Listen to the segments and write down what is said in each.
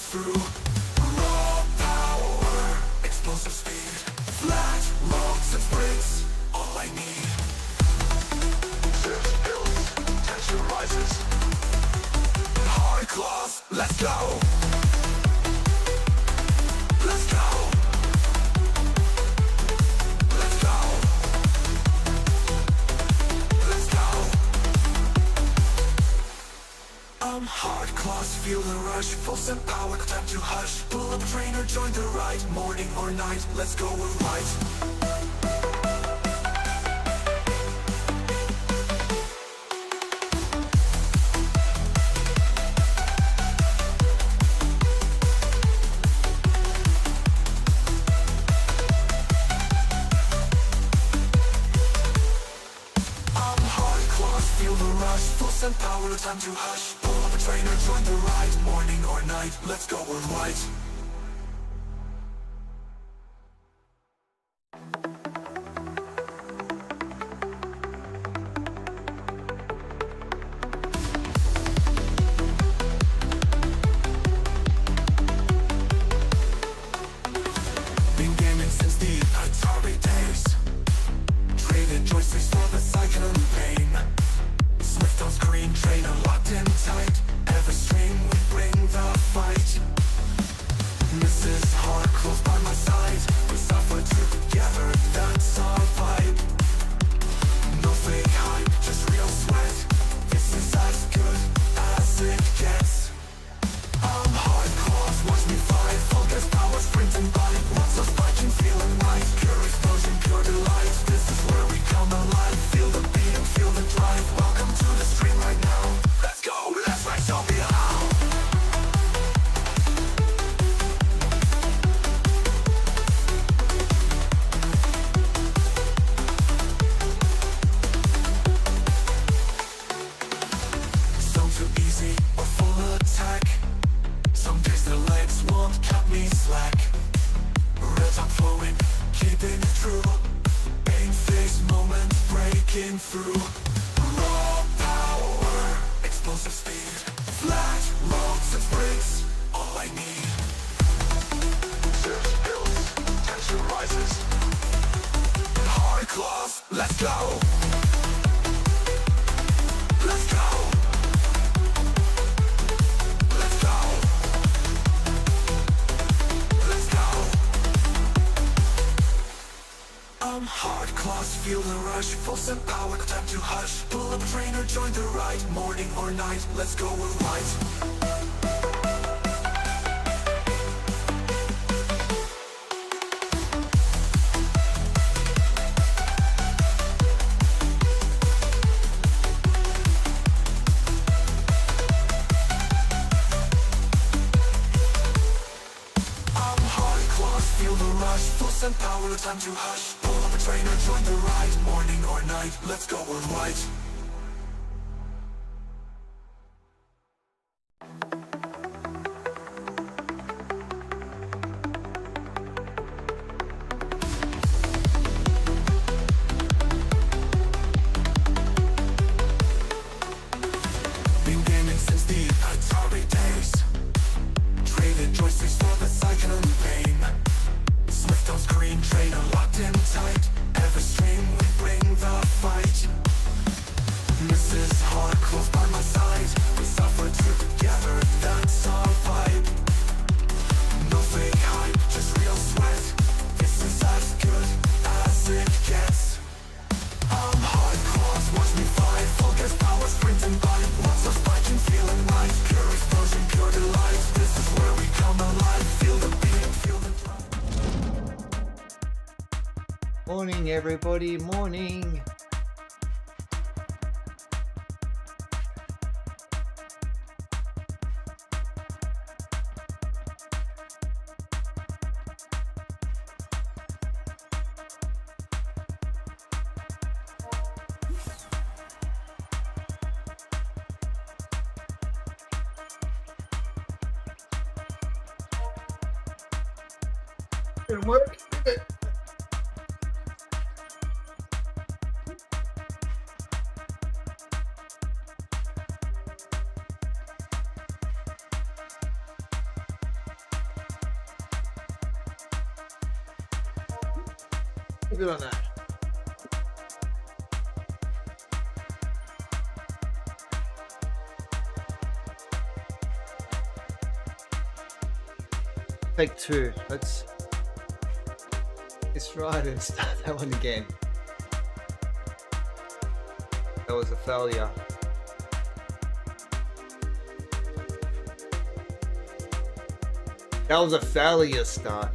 through. Raw power, explosive speed, flat rocks and sprints, all I need. Zwift hills, tension rises. Hardclaws, let's go. Let's go. Let's go. Let's go. Hardclaws, feel the rush, full send power, time to hush. Pull up trainer, join the ride, morning or night, let's go and ride. Feel the rush, full send power, time to hush. Pull up a trainer, join the ride, morning or night, let's go and ride. Been gaming since the Atari days. Traded joysticks for the cycling pain. Swift on screen, trainer locked in tight. Every stream we bring the fight. Mrs. Hardclaws by my side. We suffer together, that's our vibe. No fake hype, just real sweat. This is as good as it gets. I'm Hardclaws, watch me fight. Full gas power, sprinting by. Lots of spiking, feeling right. Pure explosion, pure delight. This is where we come alive. Feel the beat and feel the drive. Welcome to the stream right now. Let's go, let's ride, show me how. So too easy or full attack. Some days the legs won't cut me slack. Red top flowing, keeping it true. Pain-faced moments breaking through. Raw power, explosive speed, flat rocks and sprints, all I need. Zwift hills, tension rises. Hardclaws, let's go. Let's go. Let's go. Let's go. Hardclaws, feel the rush, full send power, time to hush. Pull up trainer, join the ride, morning or night, let's go and ride. Feel the rush, full send power, time to hush. Pull up a trainer, join the ride, morning or night, let's go and ride. Been gaming since the Atari days. Traded joysticks for the cycling pain. Swift on screen, trainer locked in tight. Every stream we bring the fight. Mrs. Hardclaws by my side. We suffer together, that's our vibe. No fake hype, just real sweat. This is as good as it gets. I'm Hardclaws, watch me fight. Full gas power, sprinting by. Lots of spiking, feeling right. Pure explosion, pure delight. This is where we come alive. Feel the beat, feel the drive. Morning everybody, morning. Good work. Good on that. Take two. Let's try it and start that one again. That was a failure. That was a failure start.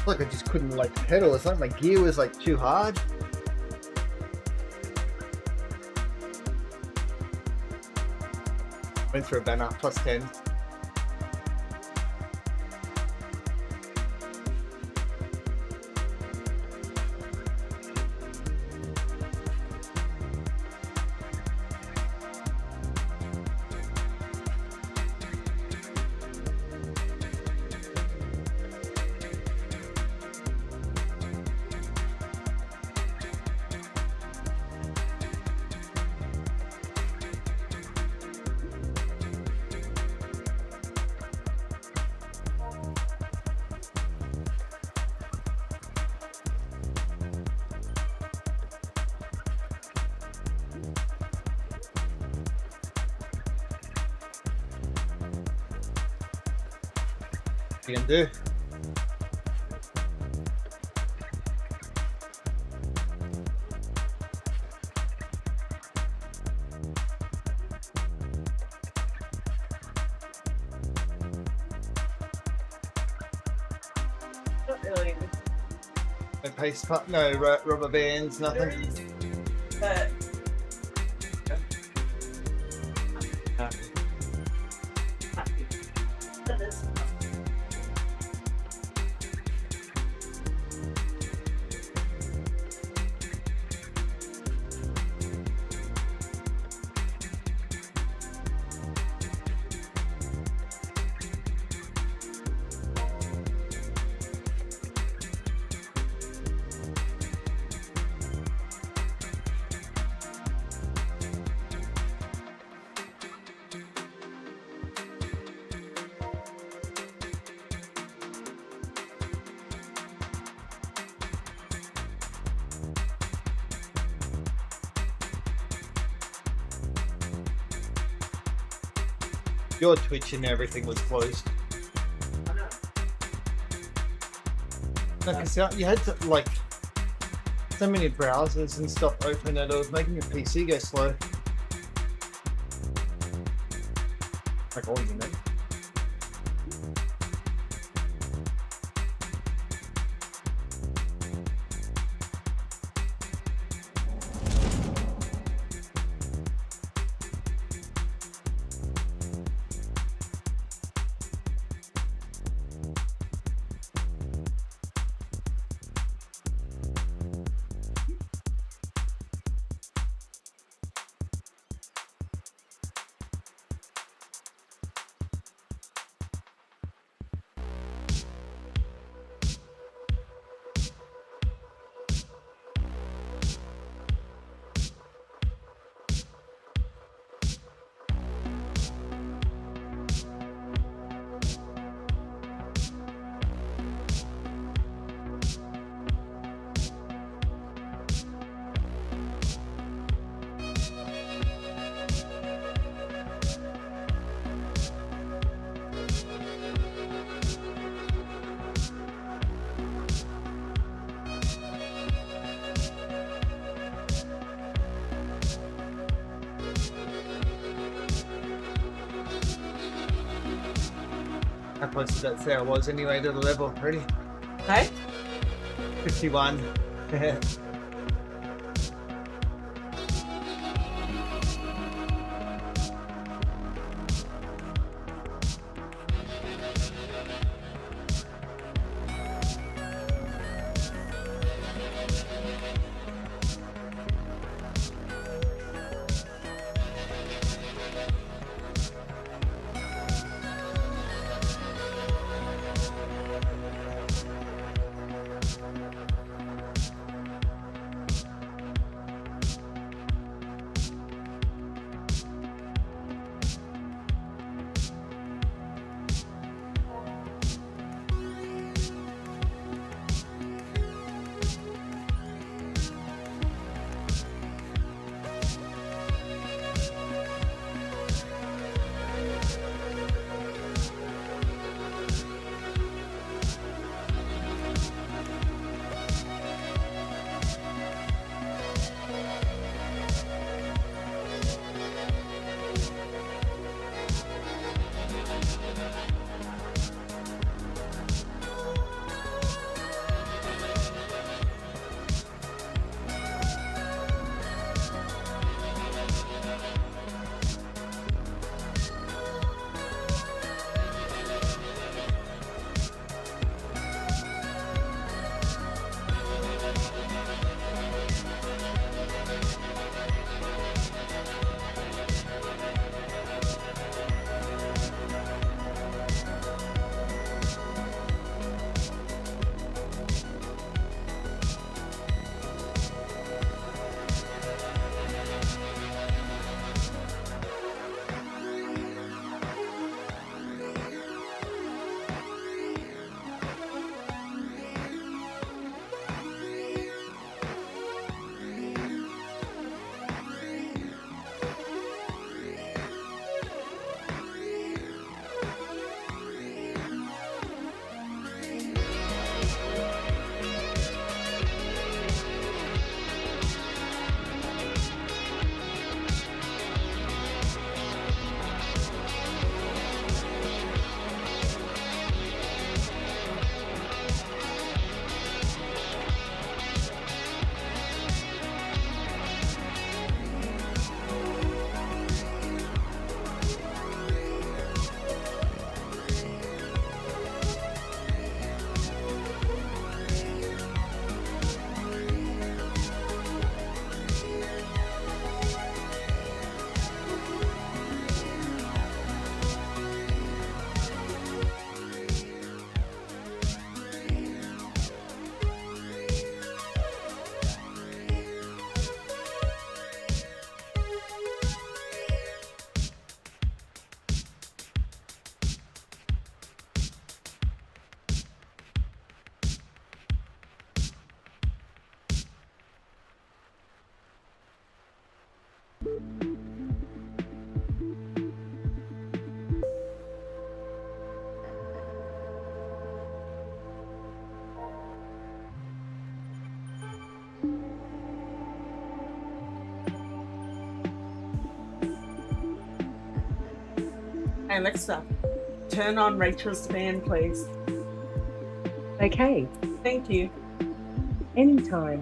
Like I just couldn't like pedal. It's like my gear was like too hard. Went through a banner, plus 10. You can do. Not really. No pace part, no rubber bands, There nothing. is, but No. that is Your Twitch and everything was closed. No, because you had to, like, so many browsers and stuff open that it was making your PC go slow. Like all unit. How close to that there was anyway to the level. Ready? Hey? 51. Hey Alexa, turn on Rachel's fan, please. Okay, Thank you. anytime.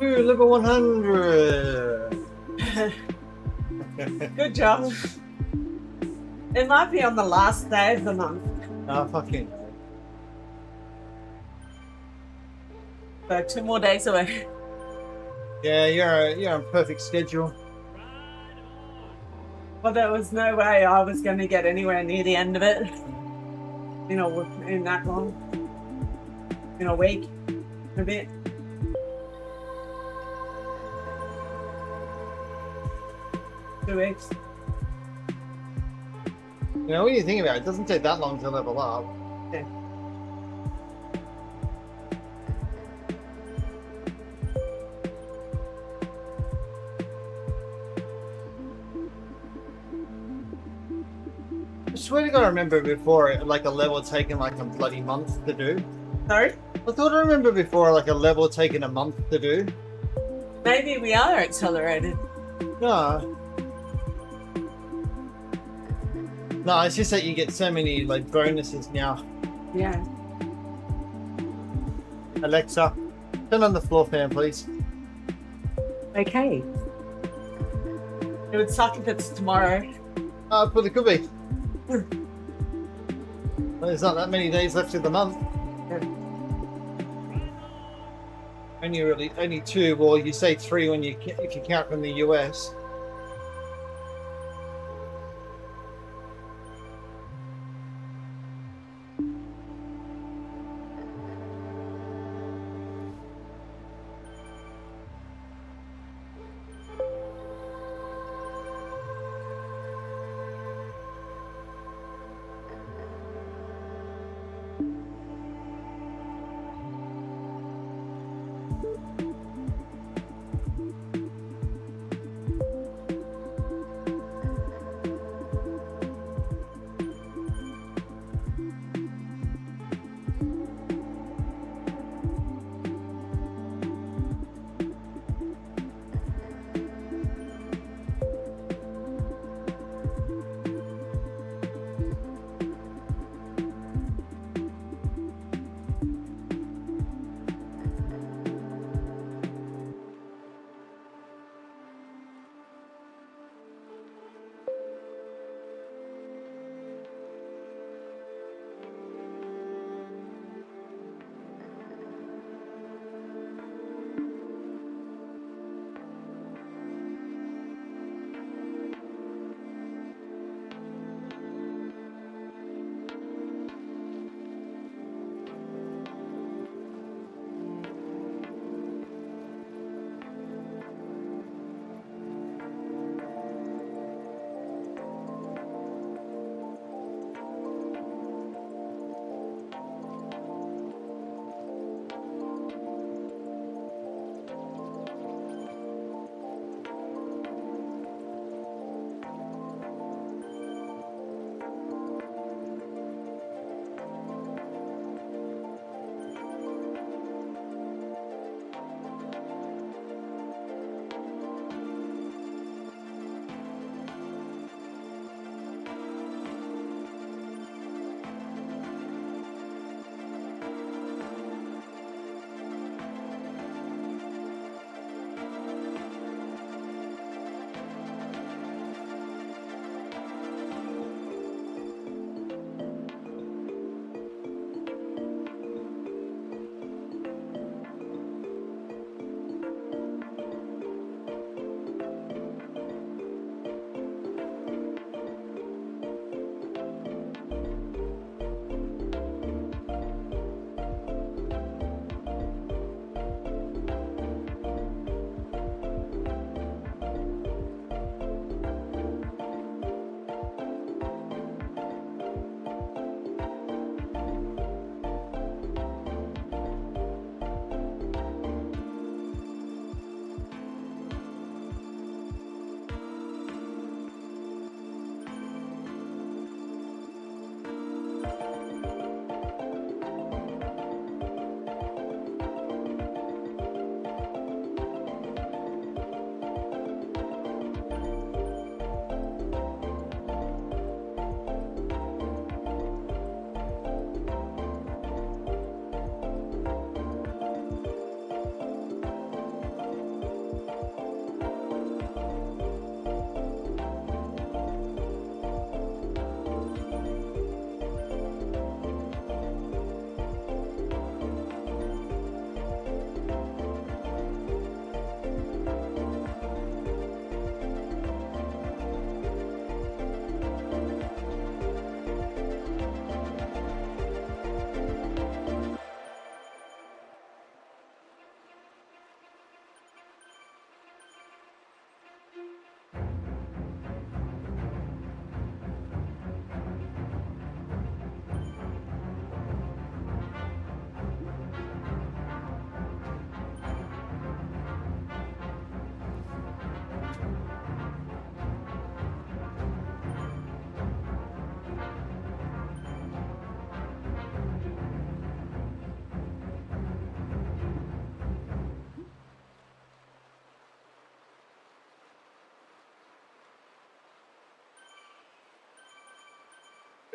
Ooh, level 100. Good job. It might be on the last day of the month, Ah, fucking. so 2 more days away. Yeah, you're on perfect schedule. Well, there was no way I was going to get anywhere near the end of it. You know, in that long. In a week. A bit. Two weeks. You know, when you think about it, it doesn't take that long to level up. Yeah. I swear to God, I remember before, like a level taking like a bloody month to do. Sorry? I thought I remember before, like a level taking a month to do. Maybe we are accelerated. No. No, it's just that you get so many like bonuses now. Yeah. Alexa, turn on the floor fan, please. Okay, It would suck if it's tomorrow. But it could be. There's not that many days left of the month. Only 2. Well, you say 3 when if you count from the US.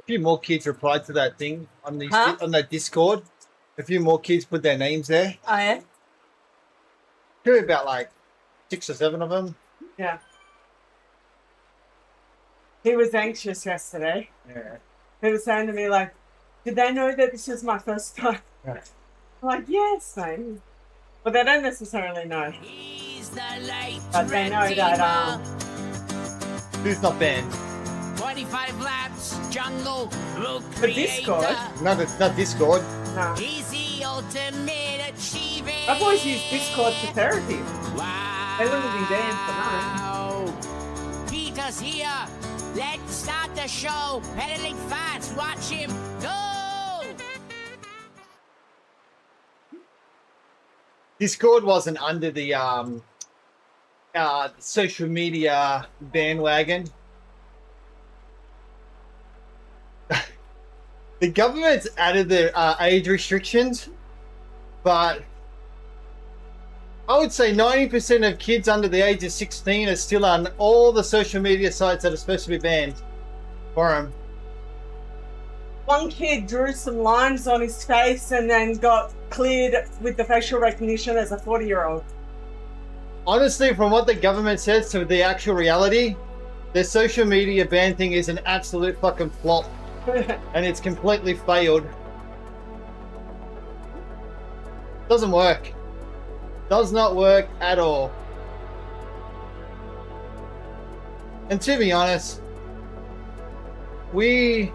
few more kids replied to that thing on the Huh? on that Discord. A few more kids put their names there. Oh, yeah? Probably about like 6 or 7 of them. Yeah. He was anxious yesterday. Yeah. He was saying to me, like, did they know that this is my first time? Yeah. I'm like, yes, mate. But they don't necessarily know. But they know that, Who's not banned? 25 laps, jungle, look The Discord? Not Discord. no. Easy ultimate achieving. I've always used Discord for therapy. Wow. They wouldn't be banned for Peter's here. Let's start the show. Pedaling fast. Watch him go. Discord wasn't under the social media bandwagon. The government's added the age restrictions, but I would say 90% of kids under the age of 16 are still on all the social media sites that are supposed to be banned for them. One kid drew some lines on his face and then got cleared with the facial recognition as a 40-year-old. Honestly, from what the government says to the actual reality, the social media ban thing is an absolute fucking flop. And it's completely failed. Doesn't work. Does not work at all. And to be honest, we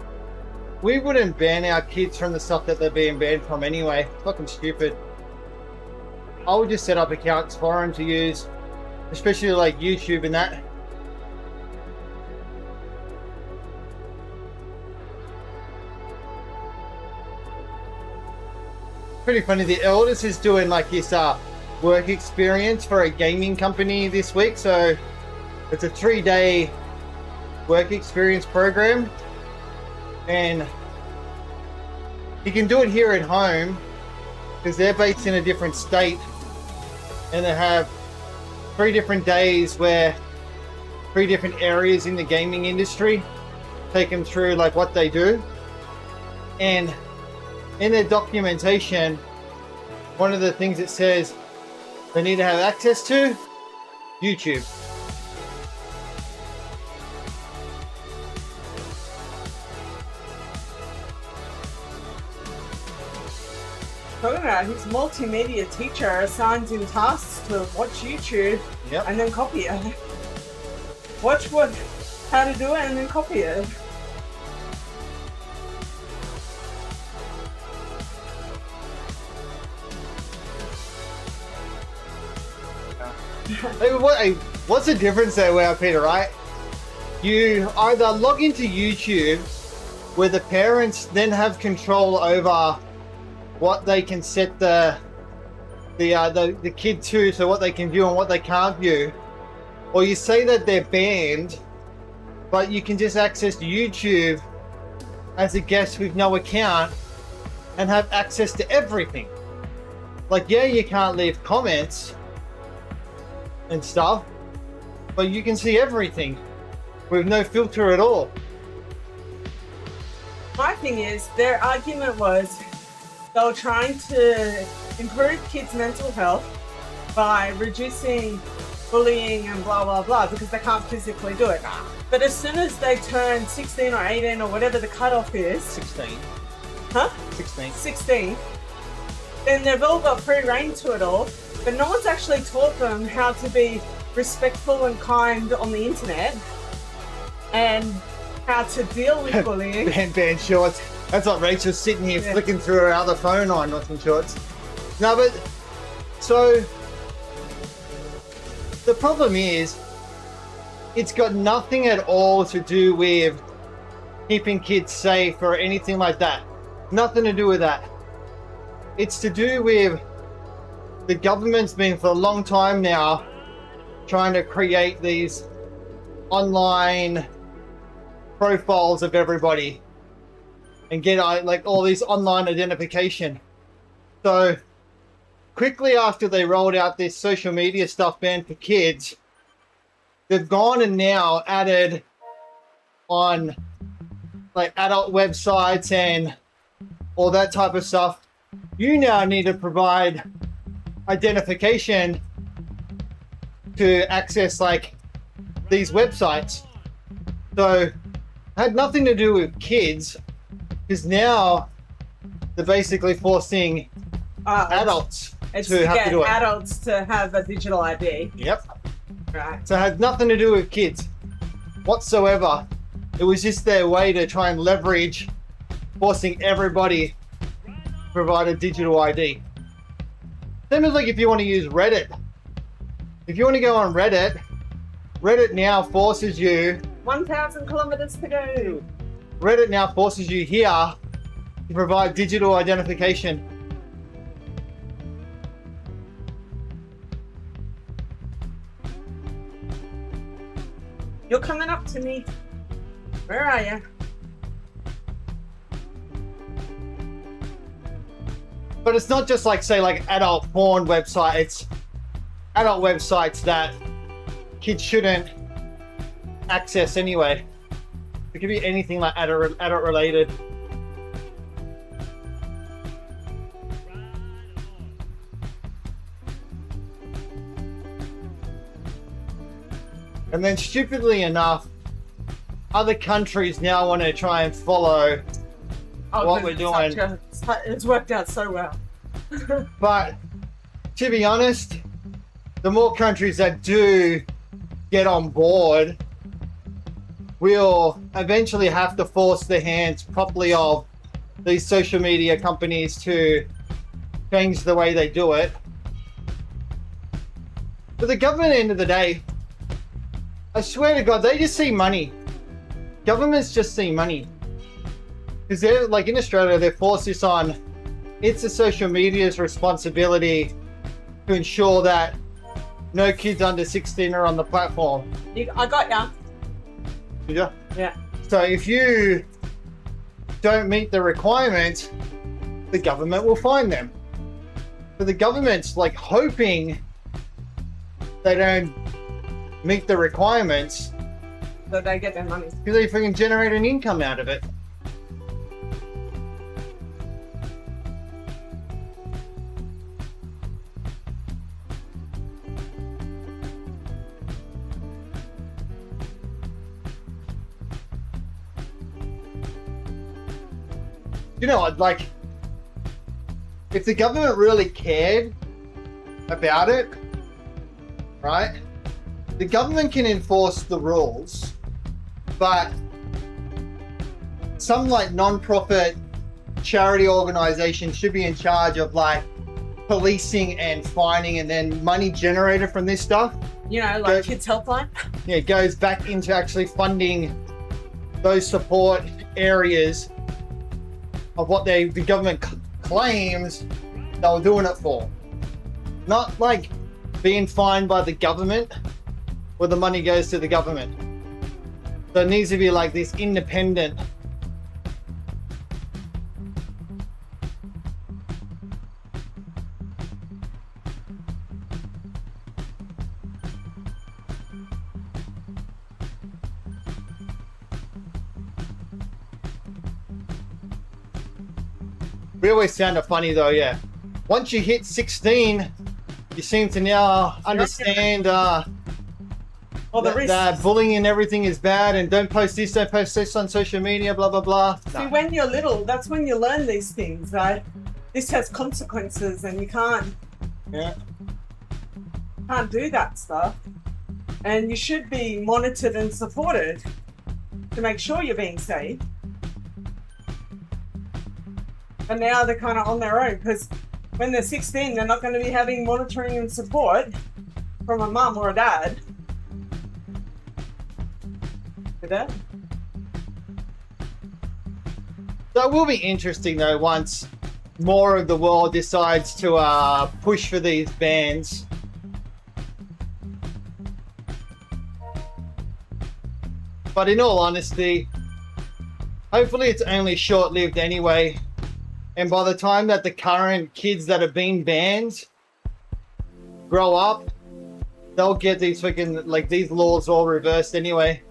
wouldn't ban our kids from the stuff that they're being banned from anyway. Fucking stupid. I would just set up accounts for them to use, especially like YouTube and that. Pretty funny. The eldest is doing like his work experience for a gaming company this week, so it's a 3-day work experience program, and he can do it here at home because they're based in a different state, and they have 3 different days where 3 different areas in the gaming industry take them through like what they do. And in their documentation, one of the things it says they need to have access to YouTube. Talking about his multimedia teacher assigns him tasks to watch YouTube Yep. and then copy it. Watch how to do it and then copy it. What's the difference there, where Peter, right? You either log into YouTube where the parents then have control over what they can set the kid to, so what they can view and what they can't view, or you say that they're banned, but you can just access YouTube as a guest with no account and have access to everything. Like, yeah, you can't leave comments and stuff, but you can see everything with no filter at all. My thing is, their argument was they were trying to improve kids' mental health by reducing bullying and blah blah blah because they can't physically do it. But as soon as they turn 16 or 18 or whatever the cutoff is, 16. huh? 16. 16, then they've all got free reign to it all, but no one's actually taught them how to be respectful and kind on the internet and how to deal with bullying. Band shorts. That's what Rachel's sitting here flicking through her other phone on, not some shorts. No, but so the problem is, it's got nothing at all to do with keeping kids safe or anything like that. Nothing to do with that. It's to do with the government's been for a long time now trying to create these online profiles of everybody and get like all these online identification. So quickly after they rolled out this social media stuff ban for kids, they've gone and now added on like adult websites and all that type of stuff, you now need to provide identification to access like these websites. So it had nothing to do with kids, because now they're basically forcing adults it's to have to do it. adults to have a digital ID. Yep. Right. So it had nothing to do with kids whatsoever. It was just their way to try and leverage forcing everybody to provide a digital ID. Same as like if you want to use Reddit. If you want to go on Reddit, Reddit now forces you 1,000 kilometers to go. Reddit now forces you here to provide digital identification. You're coming up to me. Where are you? But it's not just like, say, like adult porn website. It's adult websites that kids shouldn't access anyway. It could be anything like adult related. And then stupidly enough, other countries now want to try and follow what we're doing. It's worked out so well. But to be honest, the more countries that do get on board, we'll eventually have to force the hands properly of these social media companies to change the way they do it. But the government, at the end of the day, I swear to God, they just see money. Governments just see money. Because they're like in Australia, they force this on. It's the social media's responsibility to ensure that no kids under 16 are on the platform. I got ya. Did ya? Yeah. So if you don't meet the requirements, the government will fine them. So the government's like hoping they don't meet the requirements So they get their money. because they can generate an income out of it. You know, like, if the government really cared about it, right? The government can enforce the rules, but some like non-profit charity organization should be in charge of like policing and fining, and then money generated from this stuff, You know, like Go- Kids Helpline. yeah, goes back into actually funding those support areas of what the government claims they were doing it for. Not like being fined by the government where the money goes to the government. So it needs to be like this independent. We always sound funny though, yeah. Once you hit 16, you seem to now understand Well, the that, risk. that bullying and everything is bad, and don't post this on social media, blah, blah, blah. See, No. when you're little, that's when you learn these things, right? This has consequences, and you can't Yeah. do that stuff. And you should be monitored and supported to make sure you're being safe. And now they're kind of on their own, because when they're 16, they're not going to be having monitoring and support from a mum or a dad. For that. That will be interesting though once more of the world decides to push for these bans. But in all honesty, hopefully it's only short-lived anyway. And by the time that the current kids that have been banned grow up, they'll get these freaking, like, these laws all reversed anyway.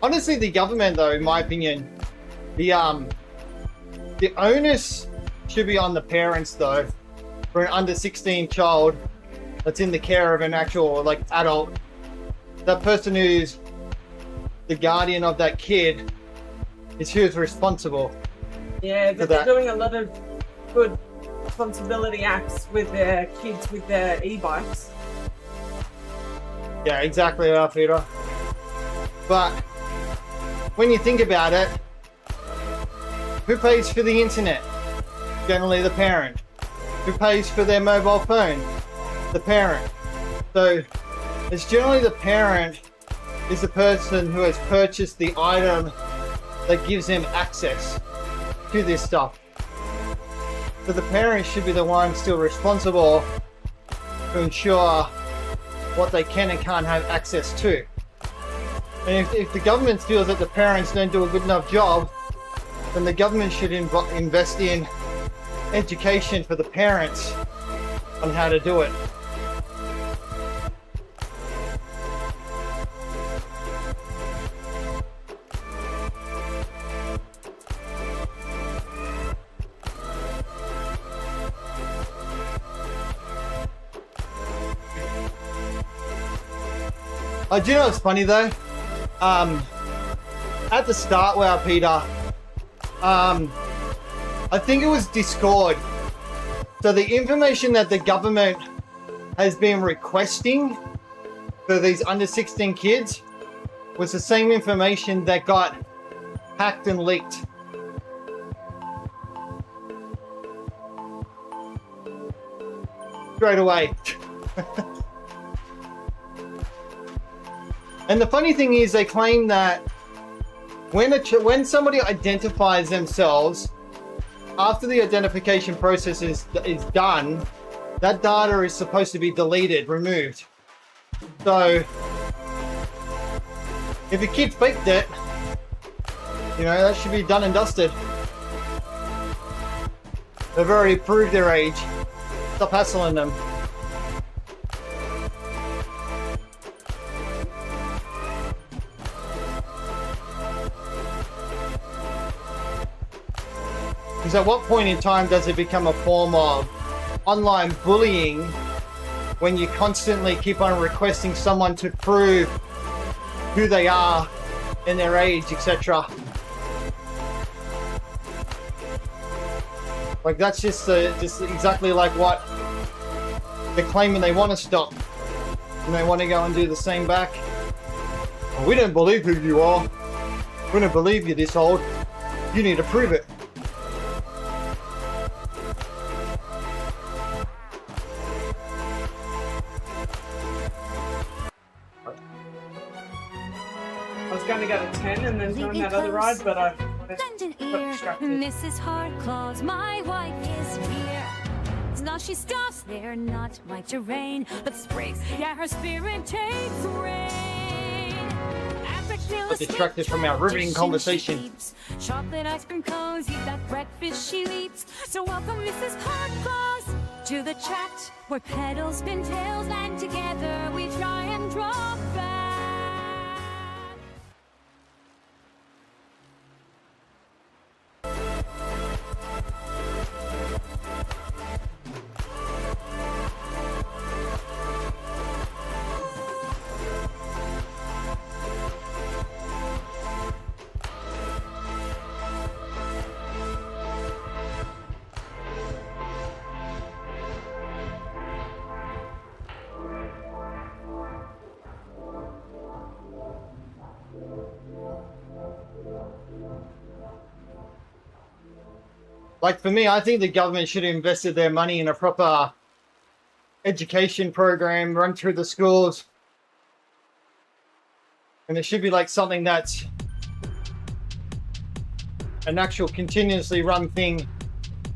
honestly, the government, though, in my opinion, the onus should be on the parents, though, for an under 16 child that's in the care of an actual like adult. That person who's the guardian of that kid is who's responsible. Yeah, but they're doing a lot of good responsibility acts with their kids with their e-bikes. Yeah, exactly, Peter. But when you think about it, who pays for the internet? Generally the parent. Who pays for their mobile phone? The parent. So it's generally the parent is the person who has purchased the item that gives them access to this stuff. So the parents should be the ones still responsible to ensure what they can and can't have access to. And if the government feels that the parents don't do a good enough job, then the government should invest in education for the parents on how to do it. Do you know what's funny though? At the start, Peter, I think it was Discord. So the information that the government has been requesting for these under 16 kids was the same information that got hacked and leaked. Straight away. And the funny thing is, they claim that when somebody identifies themselves, after the identification process is done, that data is supposed to be deleted, removed. So if a kid faked it, you know, that should be done and dusted. They've already proved their age. Stop hassling them. Because at what point in time does it become a form of online bullying when you constantly keep on requesting someone to prove who they are and their age, etc.? Like, that's just exactly like what they're claiming they want to stop. And they want to go and do the same back. Well, we don't believe who you are. We don't believe you're this old. You need to prove it. I was going to go to 10 and then join that other ride, but I London got ear, distracted. Mrs. Hardclaws, my wife is here. Now she stops there, not my terrain, but sprays. Yeah, her spirit takes rain. But distracted from our riveting conversation. Chocolate ice cream cozy, that breakfast she leaps. So welcome, Mrs. Hardclaws, to the chat where petals spin tails, and together we try and draw back. Like, for me, I think the government should have invested their money in a proper education program run through the schools. And it should be like something that's an actual continuously run thing,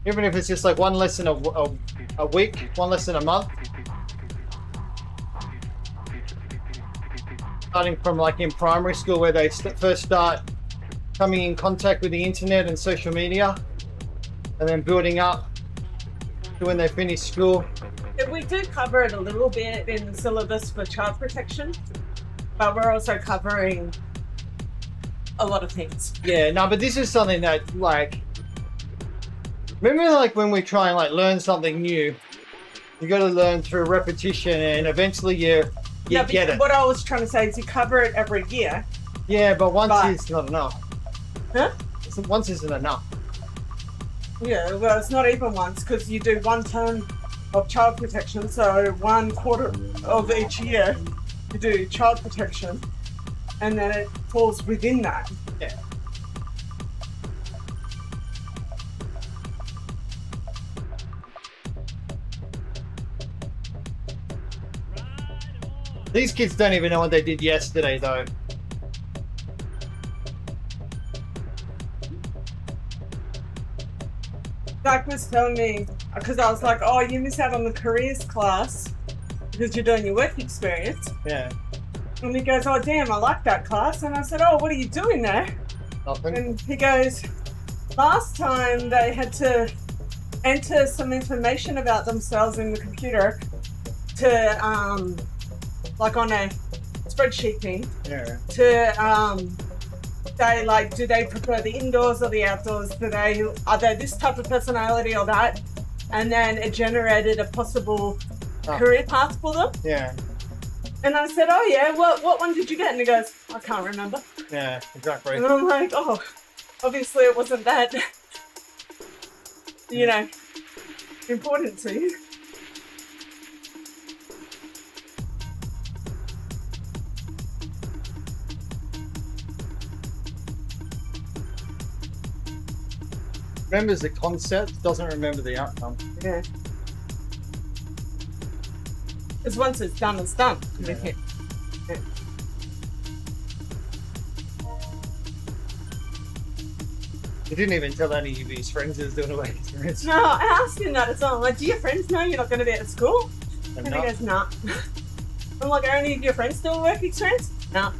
even if it's just like one lesson a week, one lesson a month. Starting from like in primary school, where they first start coming in contact with the internet and social media, and then building up to when they finish school. We do cover it a little bit in the syllabus for child protection, but we're also covering a lot of things. Yeah, no, but this is something that, like, remember, like, when we try and, like, learn something new, you got to learn through repetition, and eventually you get it. What I was trying to say is you cover it every year. Yeah, but once is not enough. Huh? Once isn't enough. Yeah, well, it's not even once because you do 1 term of child protection, so 1/4 of each year you do child protection, and then it falls within that. Yeah. These kids don't even know what they did yesterday, though. Zach was telling me, because I was like, oh, you miss out on the careers class because you're doing your work experience. Yeah. And he goes, oh, damn, I like that class. And I said, oh, what are you doing there? Nothing. And he goes, last time they had to enter some information about themselves in the computer to, like on a spreadsheet thing, Yeah. to say, like, do they prefer the indoors or the outdoors? Are they this type of personality or that? And then it generated a possible career path for them. Yeah. And I said, oh yeah, what one did you get? And he goes, I can't remember. Yeah, exactly. And I'm like, oh, obviously it wasn't that, you know, important to you. Remembers the concept, doesn't remember the outcome. Yeah. Because once it's done, it's done. Yeah. Yeah. Yeah. He didn't even tell any of his friends he was doing a work experience. No, I asked him that as well. I'm like, do your friends know you're not going to be at school? And And not- he goes, nah. I'm like, are any of your friends doing work experience? No.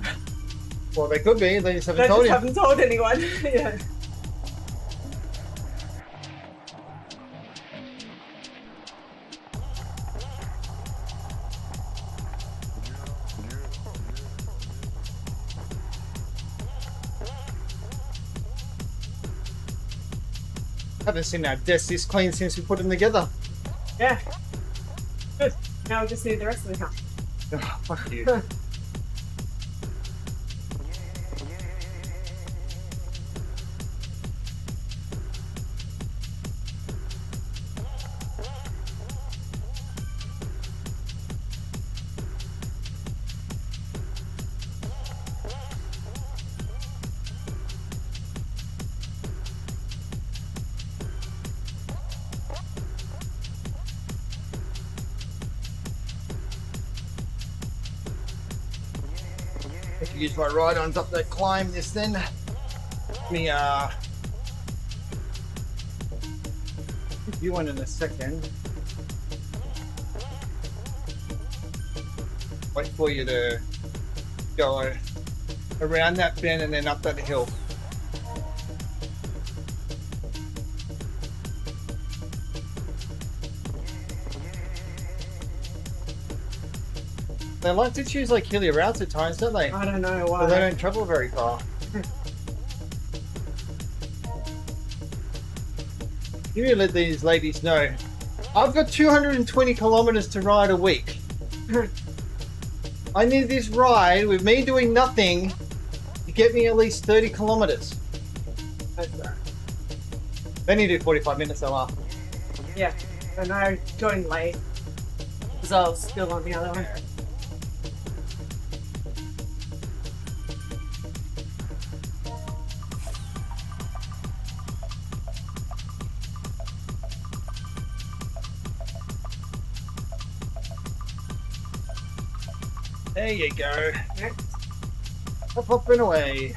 Well, they could be, they just haven't They told just you. haven't told anyone. Yeah. Haven't seen our desk this clean since we put them together. Yeah. Good. Now we just need the rest of the house. Oh, fuck you. I can use my ride-ons up that climb this then. Me, you one in a second. Wait for you to go around that bend and then up that hill. They like to choose like hilly routes at times, don't they? I don't know why. But they don't travel very far. You need to let these ladies know. I've got 220 kilometers to ride a week. I need this ride with me doing nothing to get me at least 30 kilometers. That's all right. Then you do 45 minutes though after. Yeah. And I joined late because I was still on the other one. There you go. Next. Hop and away.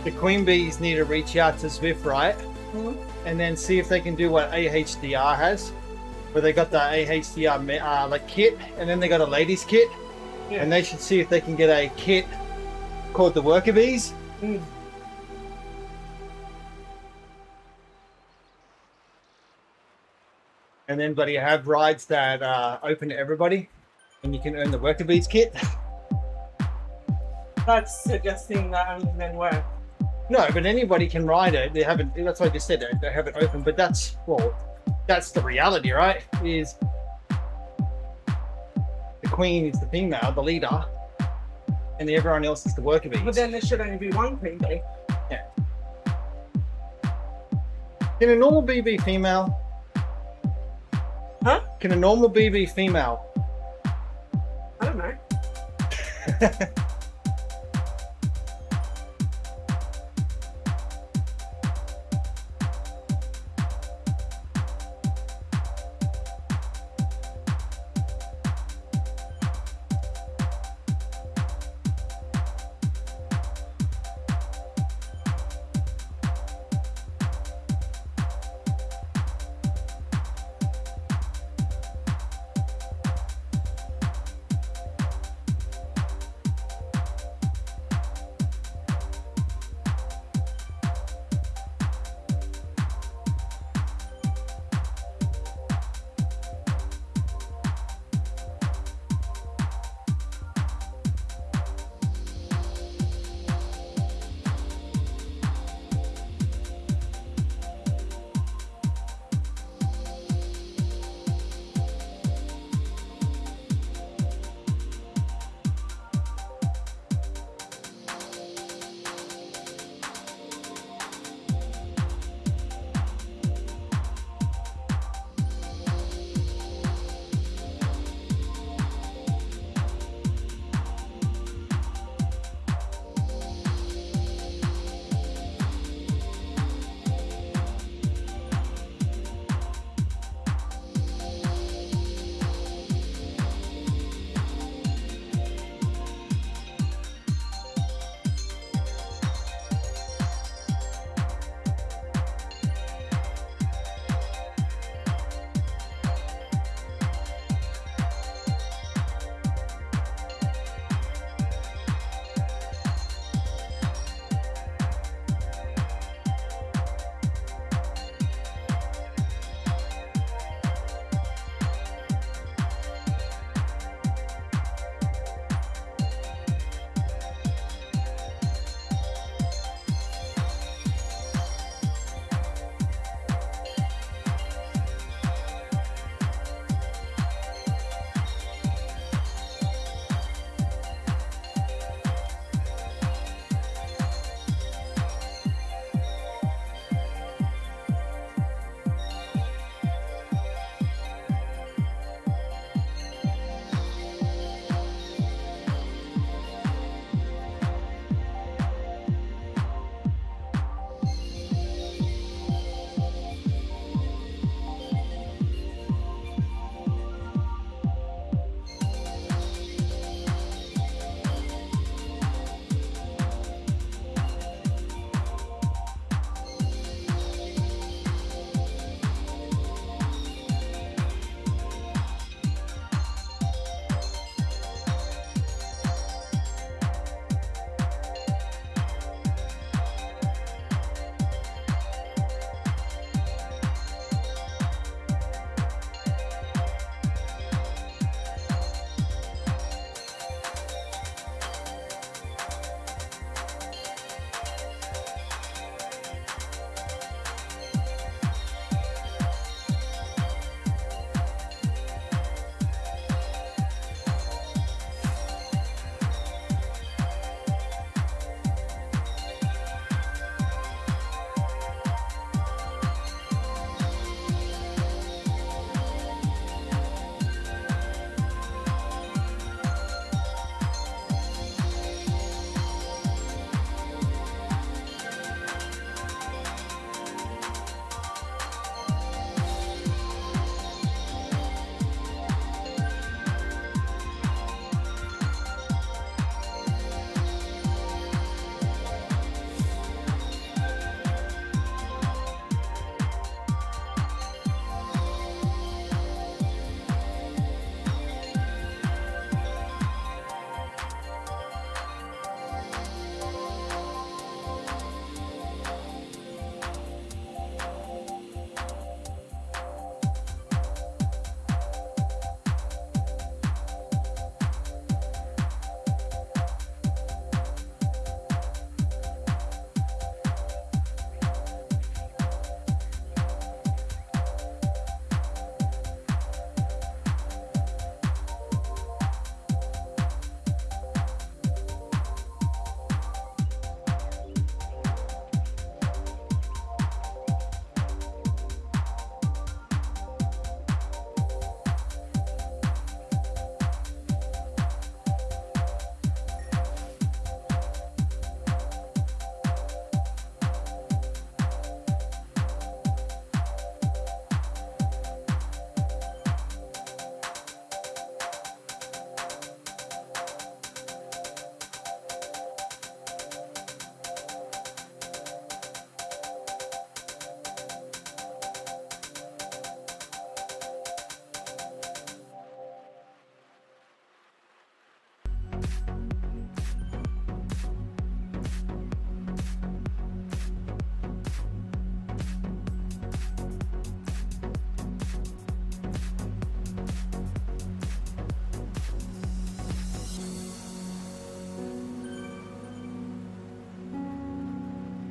the queen bees need to reach out to Zwift, right? Mhm. And then see if they can do what AHDR has, where they got the AHDR like kit, and then they got a ladies kit, Yeah. and they should see if they can get a kit called the worker bees. Mm. And then, but you have rides that are open to everybody, and you can earn the worker bees kit. That's suggesting that only men wear. No, but anybody can ride it. They haven't. That's what I just said. They have it open, but that's that's the reality, right? Is the queen is the female, the leader, and everyone else is the worker bees. But then there should only be one queen bee. Can a normal bee be female? Huh? Can a normal bee be female? I don't know.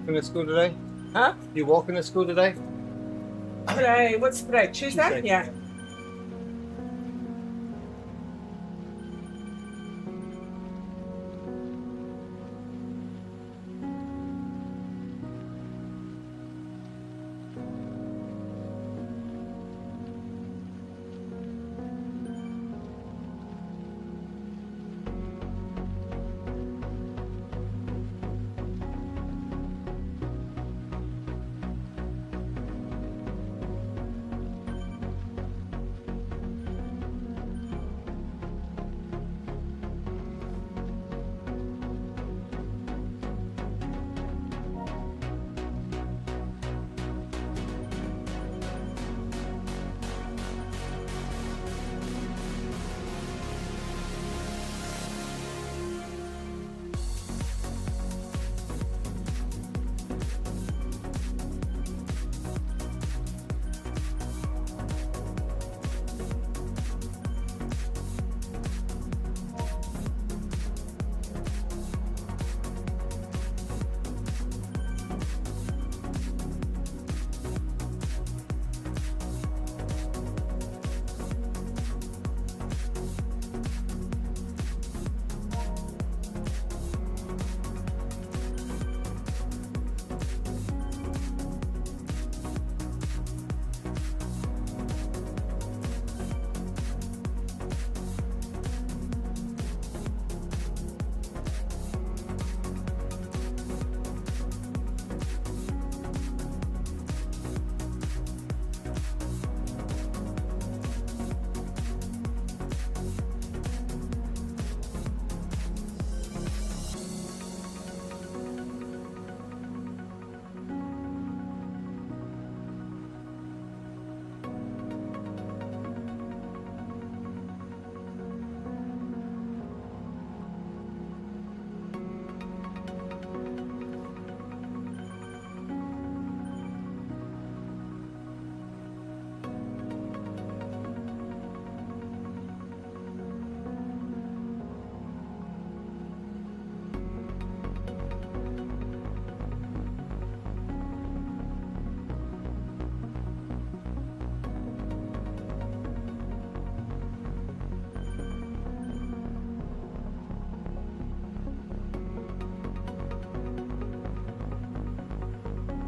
walking to school today? Huh? You walking to school today? Today, what's today? Tuesday? Tuesday. Yeah.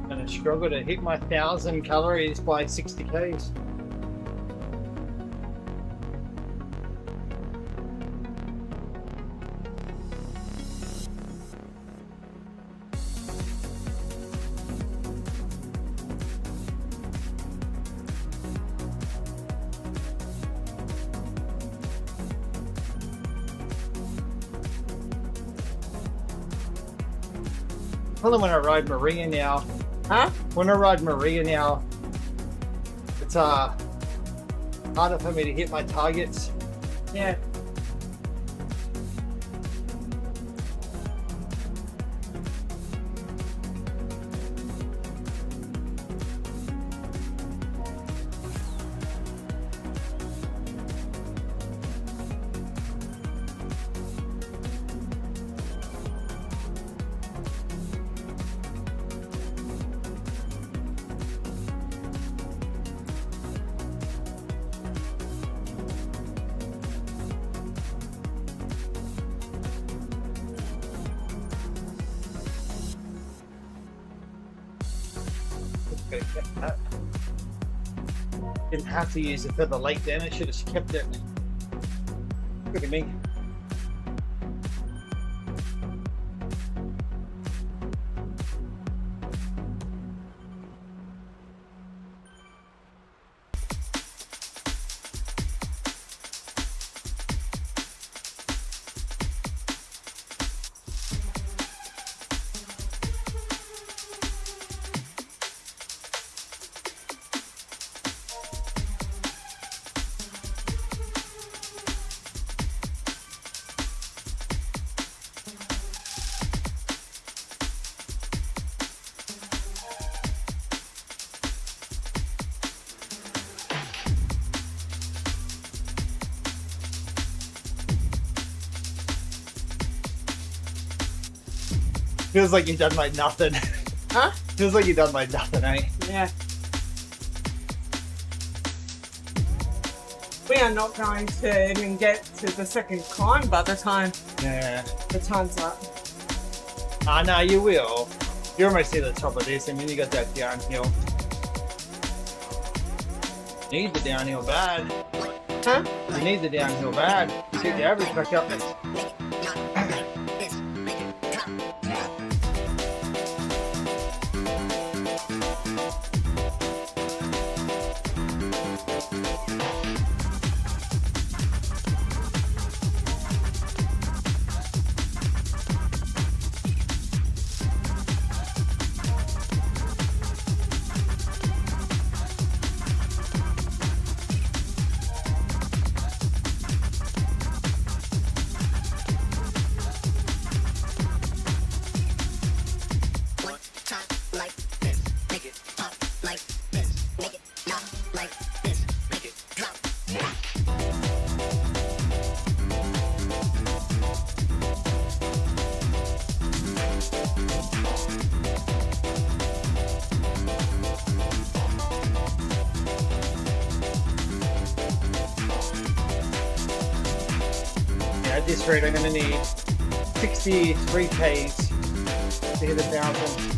And I struggle to hit my 1,000 calories by 60 Ks. Probably when I ride Maria now. Huh? When I ride Maria now, it's harder for me to hit my targets. Yeah. Didn't have to use it for the lake then, I should have kept it. Look at me. Feels like you've done like nothing. Huh? Feels like you've done like nothing, eh? Yeah. We are not going to even get to the second climb by the time Yeah. the time's up. Ah, no, you will. You're almost near the top of this, and then you got that downhill. Need the downhill bad. Huh? You need the downhill bad. Get the average back up. At this rate, I'm going to need 63 Ks to hit 1,000.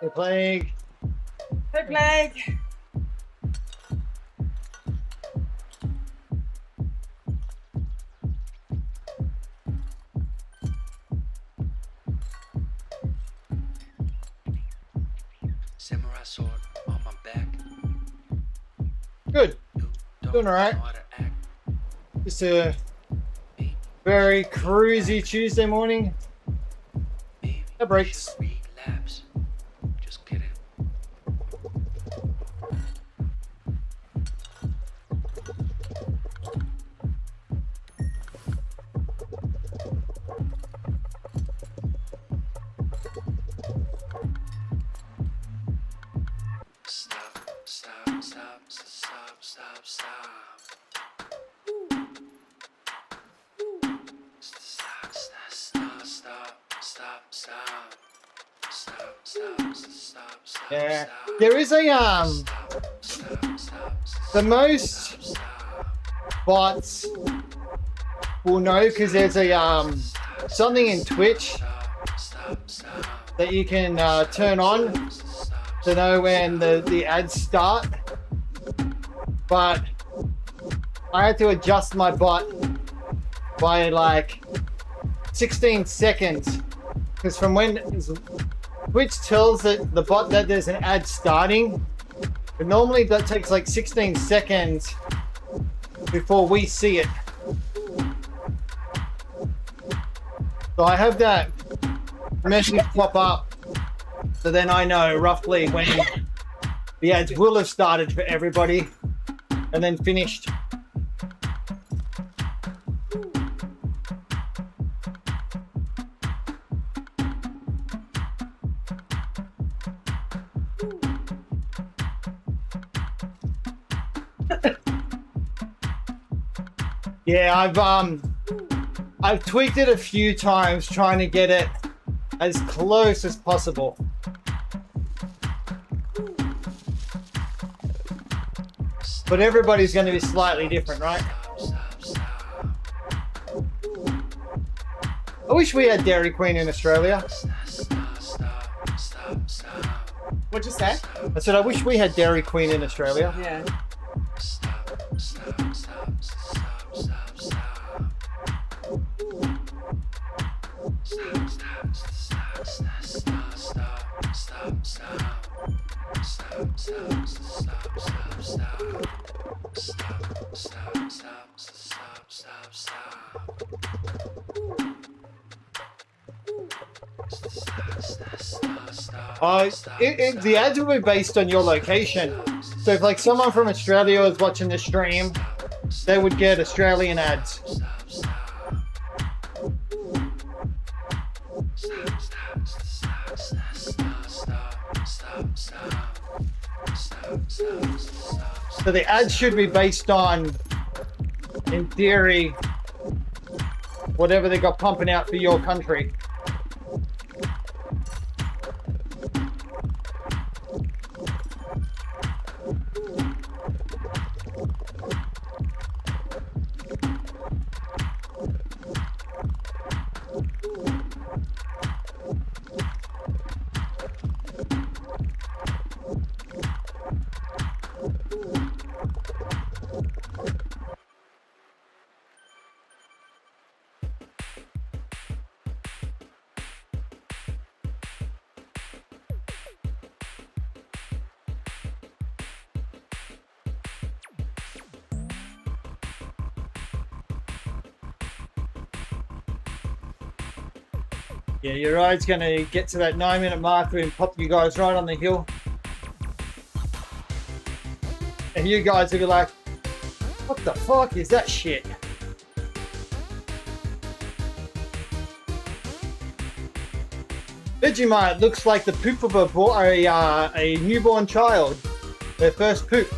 Hey, Plague. Hey, Blake. Good. Doing all right. Just a very cruisy Tuesday morning. No breaks. Just kidding. Stop, stop, stop, stop, stop, stop. Stop, stop, stop, stop, stop. Stop, stop, stop, stop. Yeah. Stop. There is a Stop, stop, stop, the most stop. bots will know because there's a something in Twitch Stop, stop, stop. that you can turn on to know when the ads start. But I had to adjust my bot by like 16 seconds because from when Twitch tells the bot that there's an ad starting, but normally that takes like 16 seconds before we see it. So I have that message pop up, so then I know roughly when the ads will have started for everybody and then finished. Yeah, I've tweaked it a few times trying to get it as close as possible. But everybody's going to be slightly different, right? I wish we had Dairy Queen in Australia. What'd you say? I said I wish we had Dairy Queen in Australia. Yeah. The ads will be based on your location. So if like someone from Australia is watching the stream, they would get Australian ads. So the ads should be based on, in theory, whatever they got pumping out for your country. Yeah, your ride's going to get to that 9-minute marker and pop you guys right on the hill. And you guys will be like, what the fuck is that shit? Vegemite looks like the poop of a newborn child. Their first poop.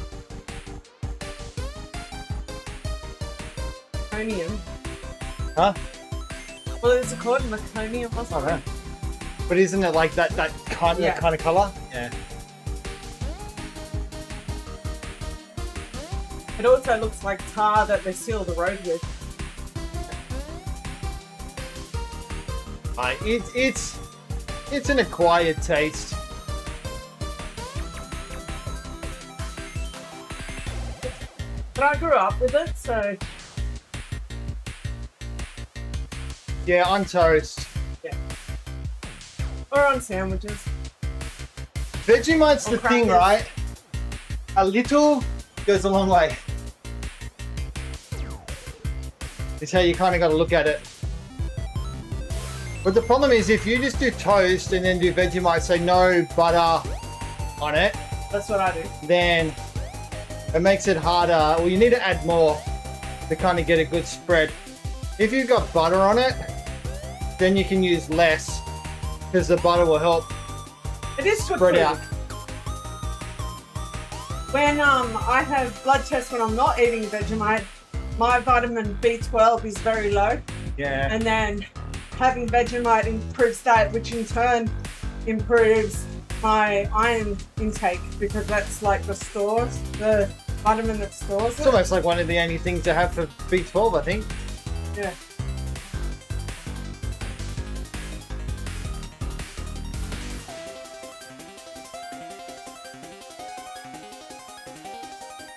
Meconium. Huh? Well, it's called meconium or something. Okay. But isn't it like that kind of color? Yeah. It also looks like tar that they seal the road with. It's an acquired taste. But I grew up with it, so Yeah, on toast. yeah. Or on sandwiches. Vegemite's On the thing, crackers. right? A little goes a long way. It's how you kind of got to look at it. But the problem is if you just do toast and then do Vegemite, say no butter on it, That's what I do. then it makes it harder. Well, you need to add more to kind of get a good spread. If you've got butter on it, then you can use less because the butter will help It is good spread food. out. When I have blood tests when I'm not eating Vegemite, my vitamin B12 is very low, Yeah. and then having Vegemite improves that, which in turn improves my iron intake because that's like the vitamin that stores It's it. almost like one of the only things to have for B12, I think. Yeah.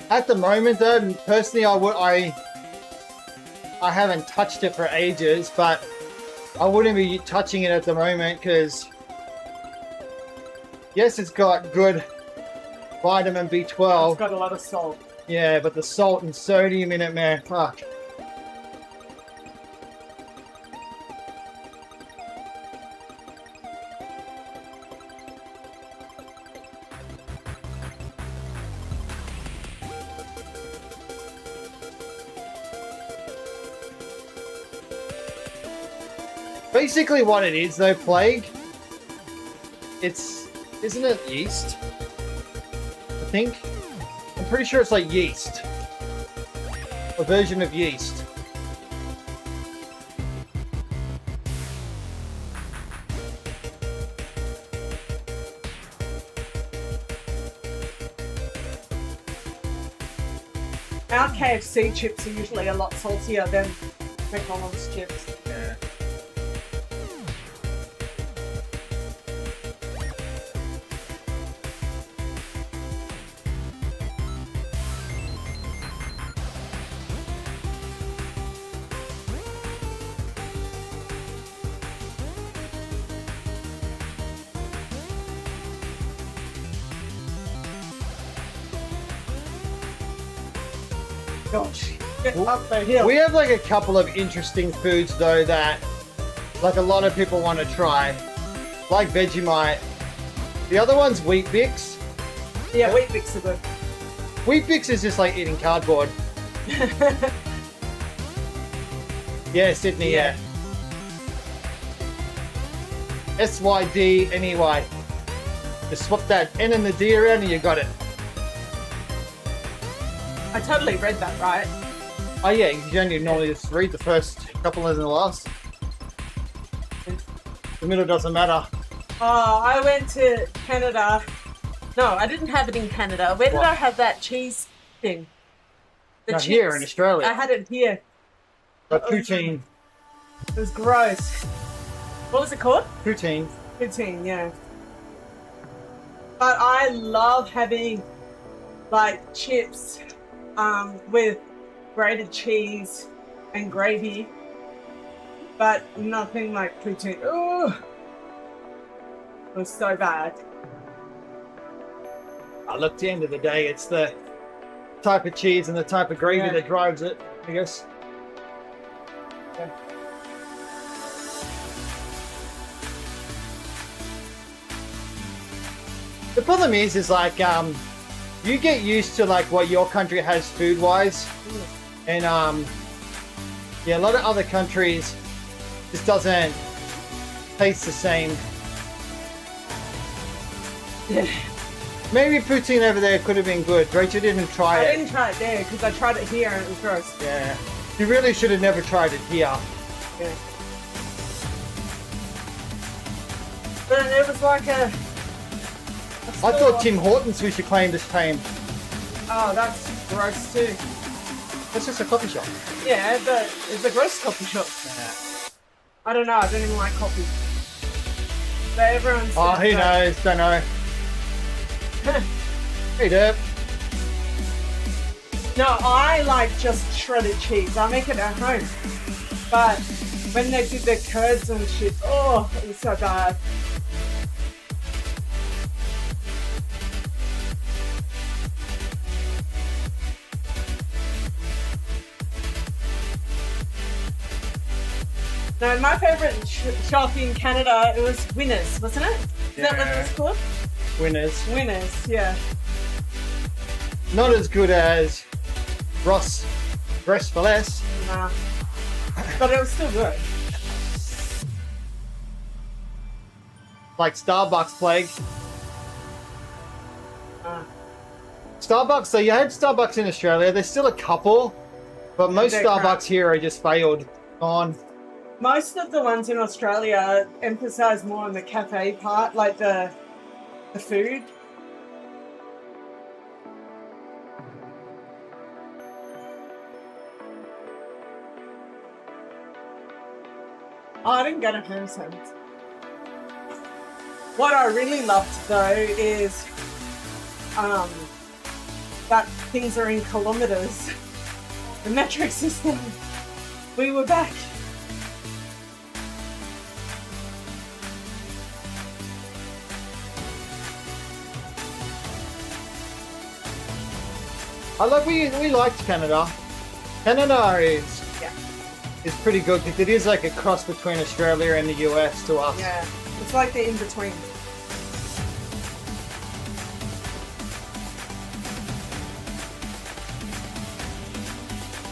At the moment, though, personally, I haven't touched it for ages, but I wouldn't be touching it at the moment because, yes, it's got good vitamin B12. It's got a lot of salt. Yeah, but the salt and sodium in it, man, fuck. Basically what it is though, Plague, isn't it yeast? I think. I'm pretty sure it's like yeast. A version of yeast. Our KFC chips are usually a lot saltier than McDonald's chips. Yeah. Gosh, get up the hill. We have like a couple of interesting foods though that like a lot of people want to try. Like Vegemite. The other one's Wheat Bix. Yeah, Wheat Bix are good. Wheat Bix is just like eating cardboard. Yeah, Sydney, yeah. SYD anyway. Just swap that N and the D around and you got it. I totally read that right. Oh yeah, you only normally just read the first couple and the last. The middle doesn't matter. Oh, I went to Canada. No, I didn't have it in Canada. Where did What? I have that cheese thing? The Not here chips. in Australia. I had it here. But poutine. It was gross. What was it called? Poutine. Poutine, yeah. But I love having like chips with grated cheese and gravy, but nothing like poutine. Ooh, it was so bad. Oh, look, at the end of the day, it's the type of cheese and the type of gravy Yeah. that drives it, I guess. The problem is like, you get used to like what your country has food-wise, and yeah, a lot of other countries just doesn't taste the same. Maybe poutine over there could have been good. Rachel didn't try I it. didn't try it there because I tried it here and it was gross. Yeah. You really should have never tried it here. Yeah. But it was like a I thought Tim Hortons we should claim this fame. Oh, that's gross too. That's just a coffee shop. Yeah, but it's a gross coffee shop. I don't know. I don't even like coffee. But everyone says Oh, who that- knows? Don't know. Hey, Derp. No, I like just shredded cheese. I make it at home. But when they did the curds and shit, oh, it was so bad. No, my favorite shop in Canada, it was Winners, wasn't it? Is that what it was called? Winners. Winners, yeah. Not as good as Ross Dress for Less. Nah. But it was still good. Like Starbucks plague. Ah. Starbucks, so you had Starbucks in Australia. There's still a couple, but most They're Starbucks crap. here are just failed. Gone. Most of the ones in Australia emphasize more on the cafe part, like the food. Oh, I didn't go to Harrison's. What I really loved though is that things are in kilometers. The metric system. We were back. We liked Canada. Canada Yeah. is pretty good because it is like a cross between Australia and the US to us. Yeah. It's like the in-between.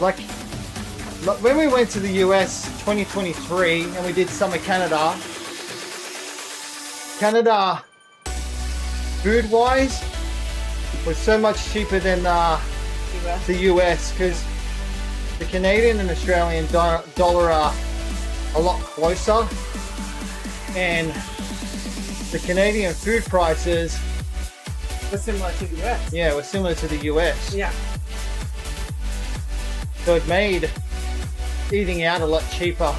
Like when we went to the US 2023 and we did Summer Canada, food-wise was so much cheaper than US. the US because the Canadian and Australian dollar are a lot closer, and the Canadian food prices, We're similar to the US. yeah, were similar to the US. Yeah. So it made eating out a lot cheaper.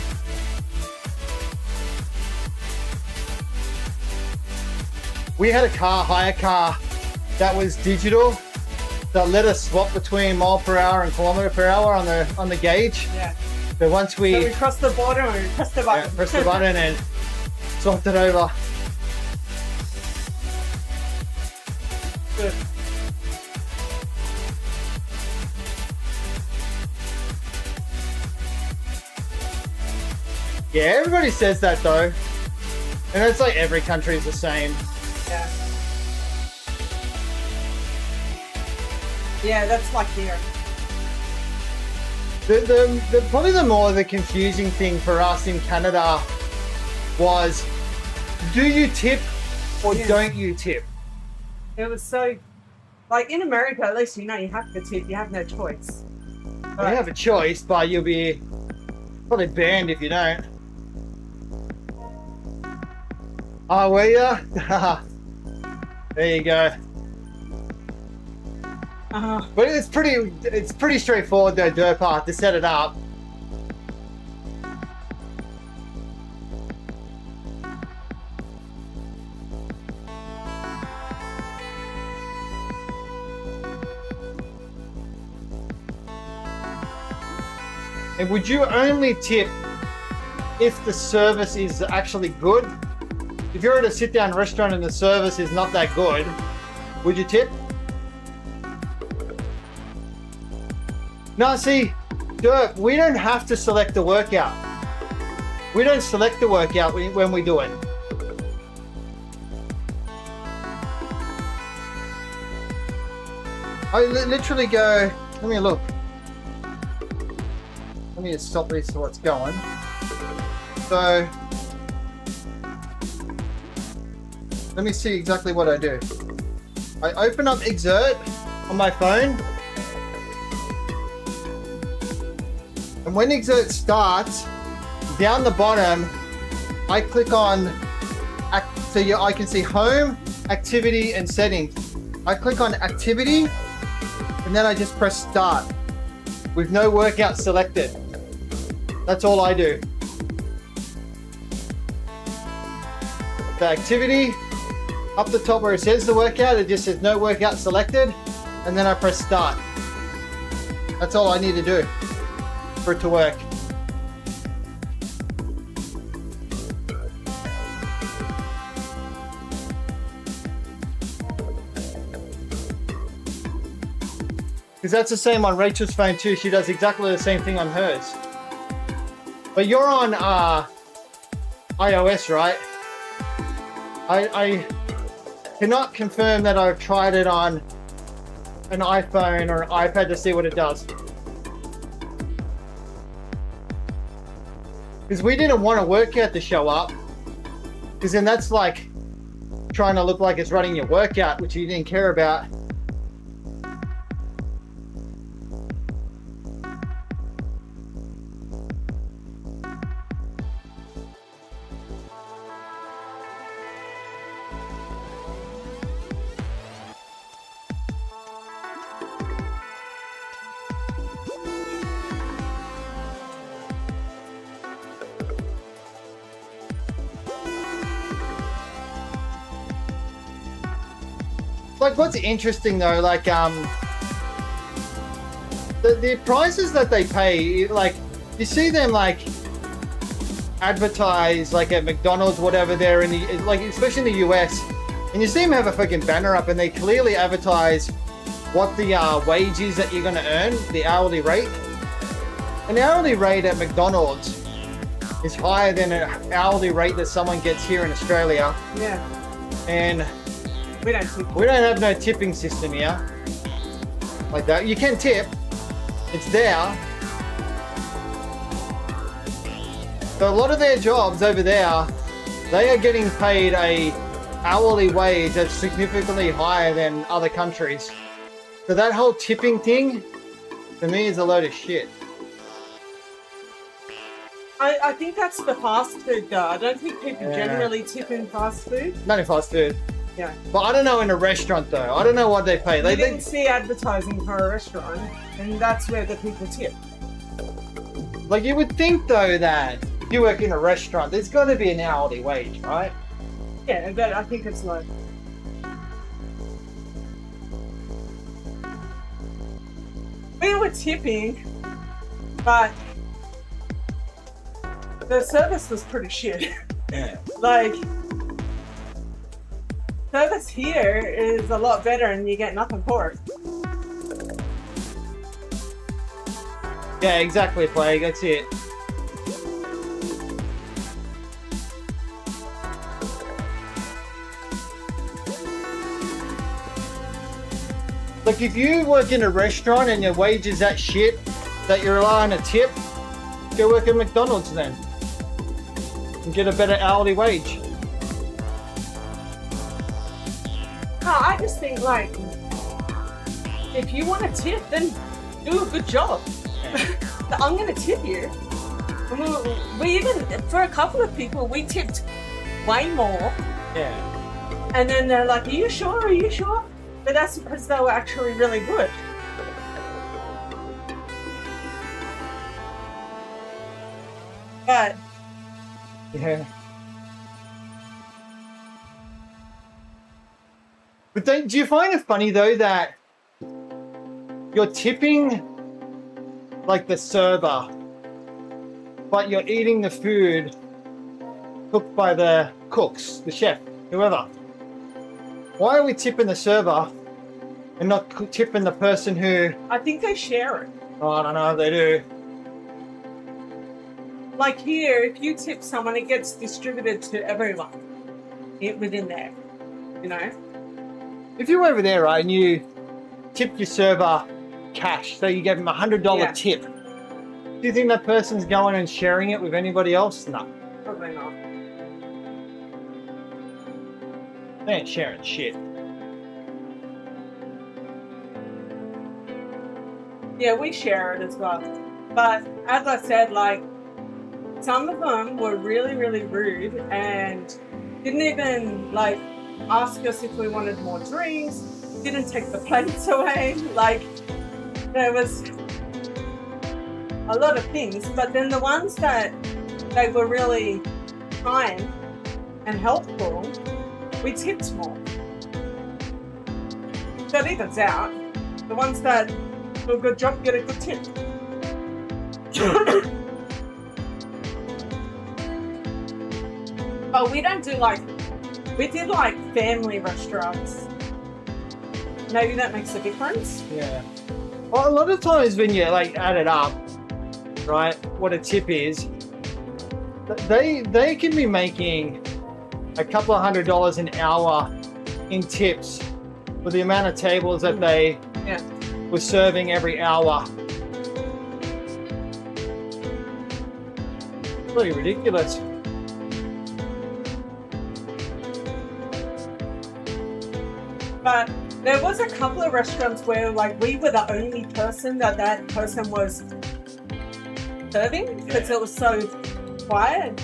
We had a hire car that was digital that let us swap between mile per hour and kilometer per hour on the gauge. Yeah. But once we, So we crossed the border and we pressed the button. pressed the button and swapped it over. Good. Yeah, everybody says that though. And it's like every country is the same. Yeah. Yeah, that's like here. The probably the confusing thing for us in Canada was, do you tip or Yeah. don't you tip? It was so, like in America, at least you know you have to tip. You have no choice. You have a choice, but you'll be probably banned if you don't. Oh, will ya? There you go. But it's pretty straightforward though, Durpa, to set it up. And would you only tip if the service is actually good? If you're at a sit-down restaurant and the service is not that good, would you tip? No, see, Dirk, we don't have to select the workout. We don't select the workout when we do it. I literally go, let me look. Let me just stop this so it's going. So, let me see exactly what I do. I open up Exert on my phone. And when Exert starts, down the bottom, I click on, I can see Home, Activity, and Settings. I click on Activity, and then I just press Start with no workout selected. That's all I do. The activity, up the top where it says the workout, it just says no workout selected, and then I press Start. That's all I need to do for it to work. Because that's the same on Rachel's phone too. She does exactly the same thing on hers. But you're on iOS, right? I cannot confirm that I've tried it on an iPhone or an iPad to see what it does. Because we didn't want a workout to show up. Because then that's like trying to look like it's running your workout, which you didn't care about. Like, what's interesting though, like the prices that they pay, like you see them like advertise like at McDonald's, whatever, there in the, like especially in the US, and you see them have a fucking banner up and they clearly advertise what the wage is that you're going to earn, the hourly rate. An hourly rate at McDonald's is higher than an hourly rate that someone gets here in Australia. Yeah. And We don't tip. we don't have no tipping system here like that. You can tip, it's there. So a lot of their jobs over there, they are getting paid a hourly wage that's significantly higher than other countries. So that whole tipping thing, to me, is a load of shit. I think that's the fast food though. I don't think people Yeah. generally tip in fast food. Not in fast food. Yeah. But I don't know in a restaurant though. I don't know what they pay. You They didn't see advertising for a restaurant, and that's where the people tip. like, you would think though that if you work in a restaurant, there's got to be an hourly wage, right? Yeah, but I think it's low. We were tipping, but the service was pretty shit. Yeah. Like, service here is a lot better and you get nothing for it. Yeah, exactly, Plague. That's it. Like, if you work in a restaurant and your wage is that shit that you're relying on a tip, go work at McDonald's then and get a better hourly wage. No, I just think, like, if you want to tip, then do a good job. I'm going to tip you. We even, for a couple of people, we tipped way more. Yeah. And then they're like, are you sure? Are you sure? But that's because they were actually really good. But Yeah. But do you find it funny though that you're tipping like the server, but you're eating the food cooked by the cooks, the chef, whoever? Why are we tipping the server and not tipping the person who? I think they share it. Oh, I don't know if they do. Like here, if you tip someone, it gets distributed to everyone within there, you know? If you're over there, right, and you tip your server cash, so you gave him $100 Yeah. tip, do you think that person's going and sharing it with anybody else? No, Probably not. they ain't sharing shit. Yeah, we share it as well. But as I said, like, some of them were really, really rude and didn't even, like, ask us if we wanted more drinks, didn't take the plates away. Like, there was a lot of things. But then the ones that they were really kind and helpful, we tipped more. So it evens out. The ones that do a good job get a good tip. But we don't do we did like family restaurants. Maybe that makes a difference. Yeah. Well, a lot of times when you like add it up, right, what a tip is, They can be making a couple of $100 an hour in tips for the amount of tables that they Yeah. were serving every hour. Pretty ridiculous. But there was a couple of restaurants where like we were the only person that person was serving because it was so quiet.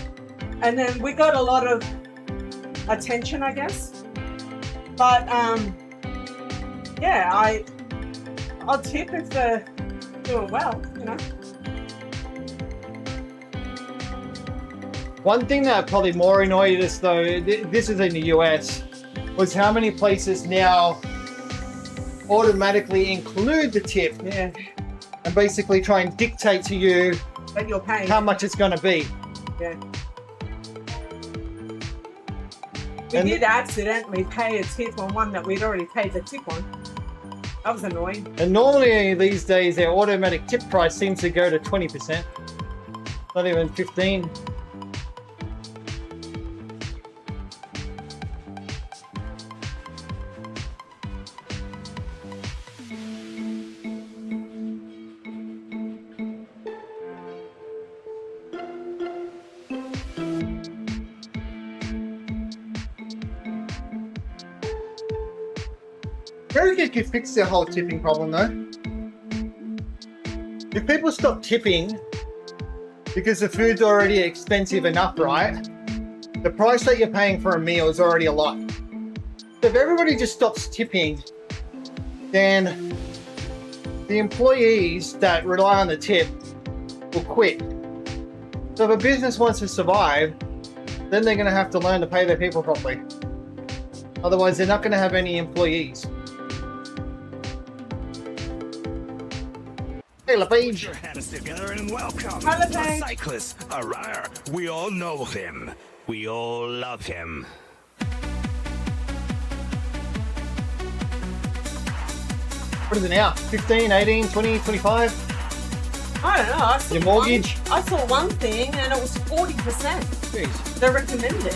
And then we got a lot of attention, I guess. But yeah, I'll tip if they're doing well, you know. One thing that probably more annoyed us though, this is in the US, was how many places now automatically include the tip Yeah, and basically try and dictate to you but you're paying. how much it's going to be. Yeah. We And- did accidentally pay a tip on one that we'd already paid the tip on. That was annoying. And normally these days their automatic tip price seems to go to 20%, not even 15. Very good could fix their whole tipping problem though. If people stop tipping because the food's already expensive enough, right? The price that you're paying for a meal is already a lot. So if everybody just stops tipping, then the employees that rely on the tip will quit. So if a business wants to survive, then they're going to have to learn to pay their people properly. Otherwise, they're not going to have any employees. Hey, LePage. Put your hands together and welcome Hi, the LePage. cyclist. Arr, we all know him. We all love him. What is it now? 15, 18, 20, 25? I don't know. I saw Your mortgage? I saw one thing and it was 40%. Jeez. They're recommended.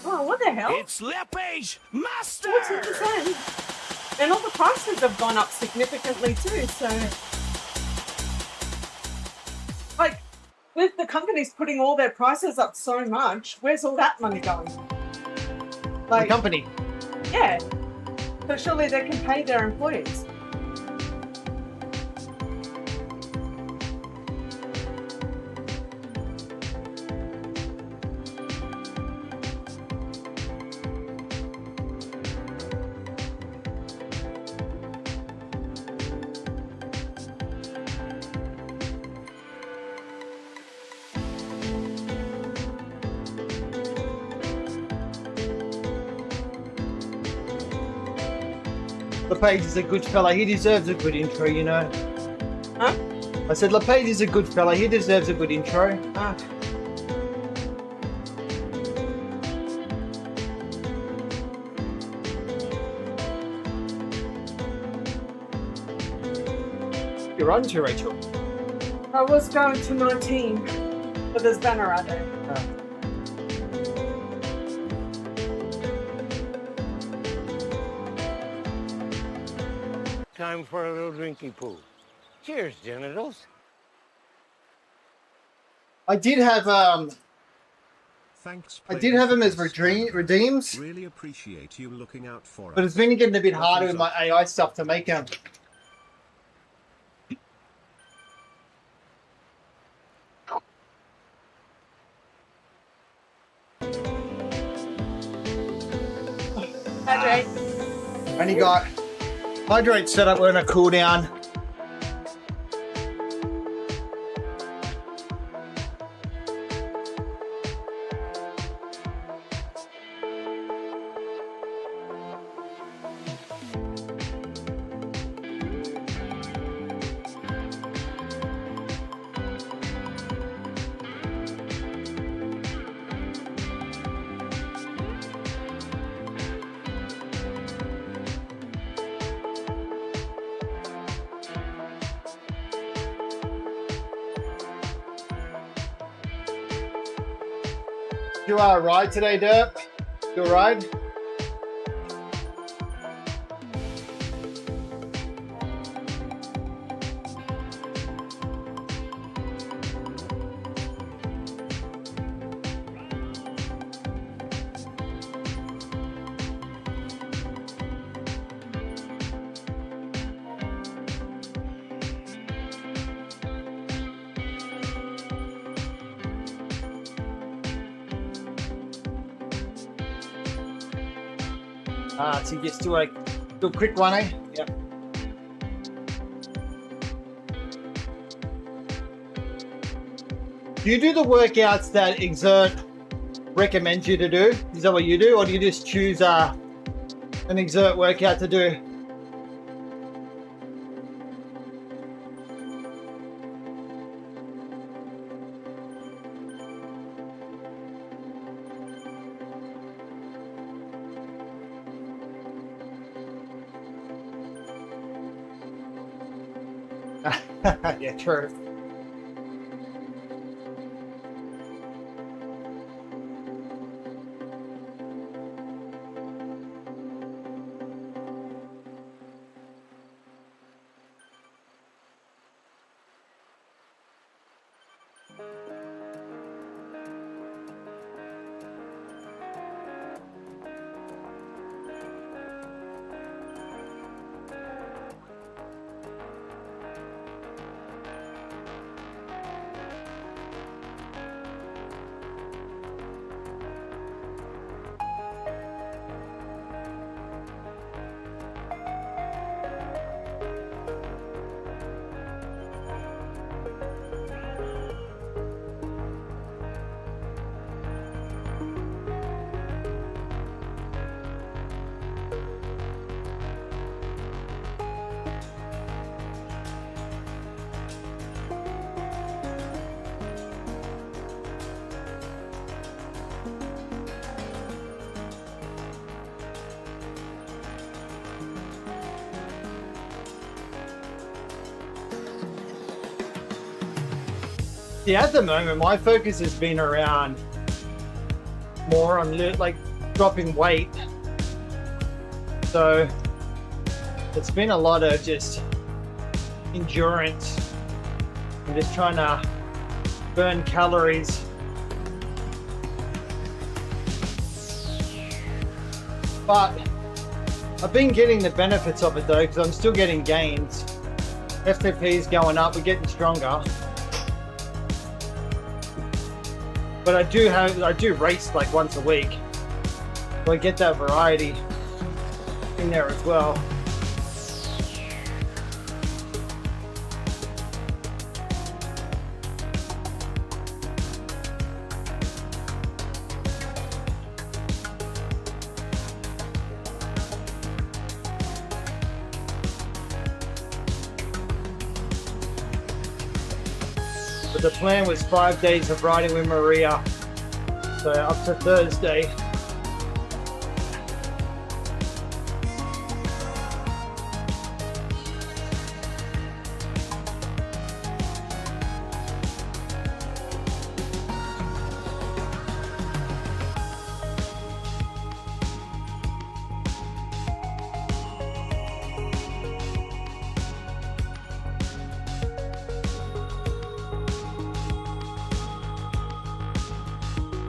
Oh, what the hell? It's LePage Master. 40%. And all the prices have gone up significantly too. So, like, with the companies putting all their prices up so much, where's all that money going? The Like, company. yeah. So surely they can pay their employees. LePage is a good fella. He deserves a good intro, you know. Huh? I said LePage is a good fella. He deserves a good intro. Ah. You're on to Rachel. I was going to my team, but there's banner out there. Time for a little drinky poo. Cheers, genitals. I did have Thanks. I did have him as players. redeems, Really appreciate you looking out for but us. it's been getting a bit harder with my AI stuff to make them. Hydrate. Only got hydrate set up on a cooldown. Do a ride today, Derp? Do a ride? So you just do a quick one, eh? Yep. Do you do the workouts that Exert recommends you to do? Is that what you do? Or do you just choose an Exert workout to do? Yeah, true. Yeah, at the moment, my focus has been around more on like dropping weight. So it's been a lot of just endurance and just trying to burn calories. But I've been getting the benefits of it though, because I'm still getting gains. FTP is going up, we're getting stronger. But I do race like once a week, so I get that variety in there as well. But the plan was 5 days of riding with Maria, so up to Thursday.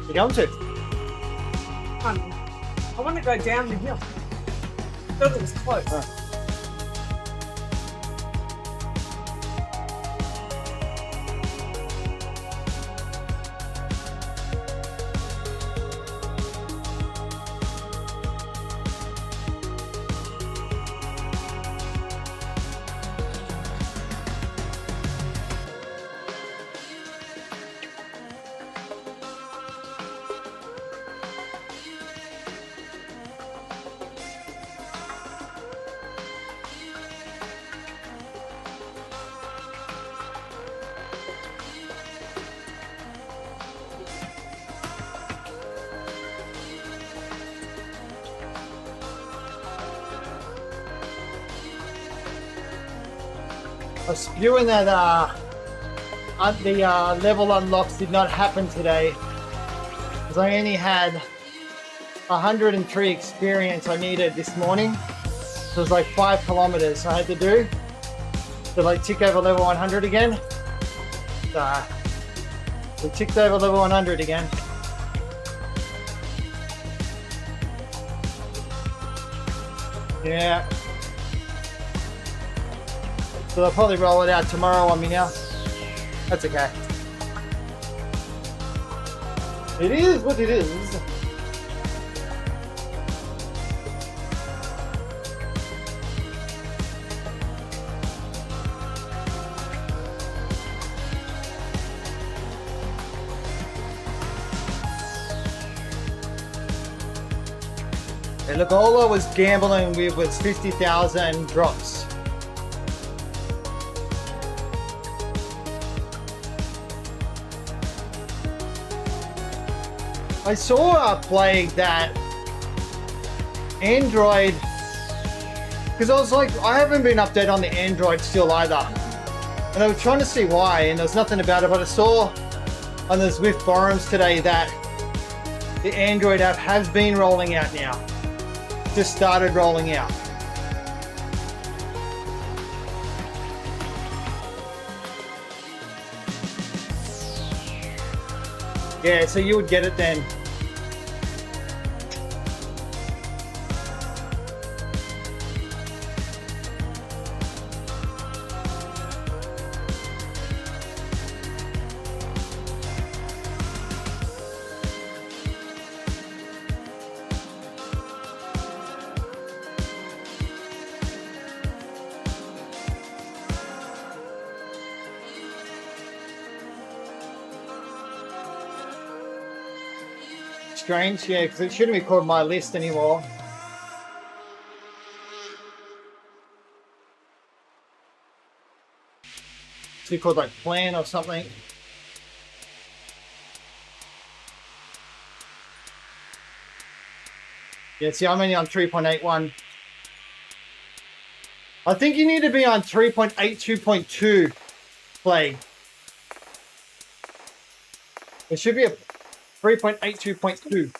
You going to? I want to go down the hill. I thought it was close. Oh. I was spewing that the level unlocks did not happen today because because I only had 103 experience I needed this morning. So it was like 5 kilometers I had to do to like tick over level 100 again. So we ticked over level 100 again. Yeah. So they'll probably roll it out tomorrow on me now. That's okay. It is what it is. And look, all I was gambling with was 50,000 drops. I saw a play that Android, because I was like, I haven't been updated on the Android still either. And I was trying to see why, and there was nothing about it, but I saw on the Zwift forums today that the Android app has been rolling out now. Just started rolling out. Yeah, so you would get it then. Strange, yeah, because it shouldn't be called my list anymore. It should be called like plan or something. Yeah, see, I'm only on 3.81. I think you need to be on 3.82.2 play. It should be a 3.82.2.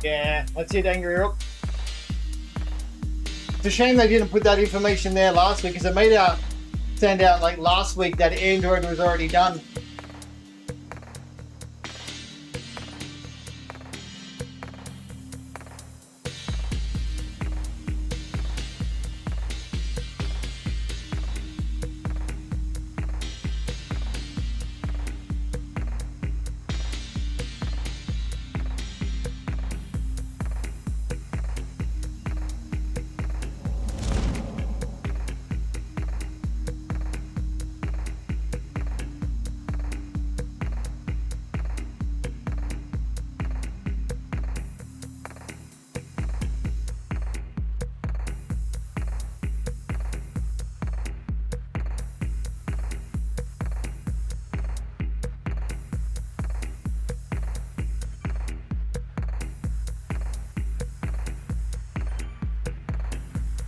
Yeah, that's it, Angry Rook. It's a shame they didn't put that information there last week, because it made out stand out like last week that Android was already done.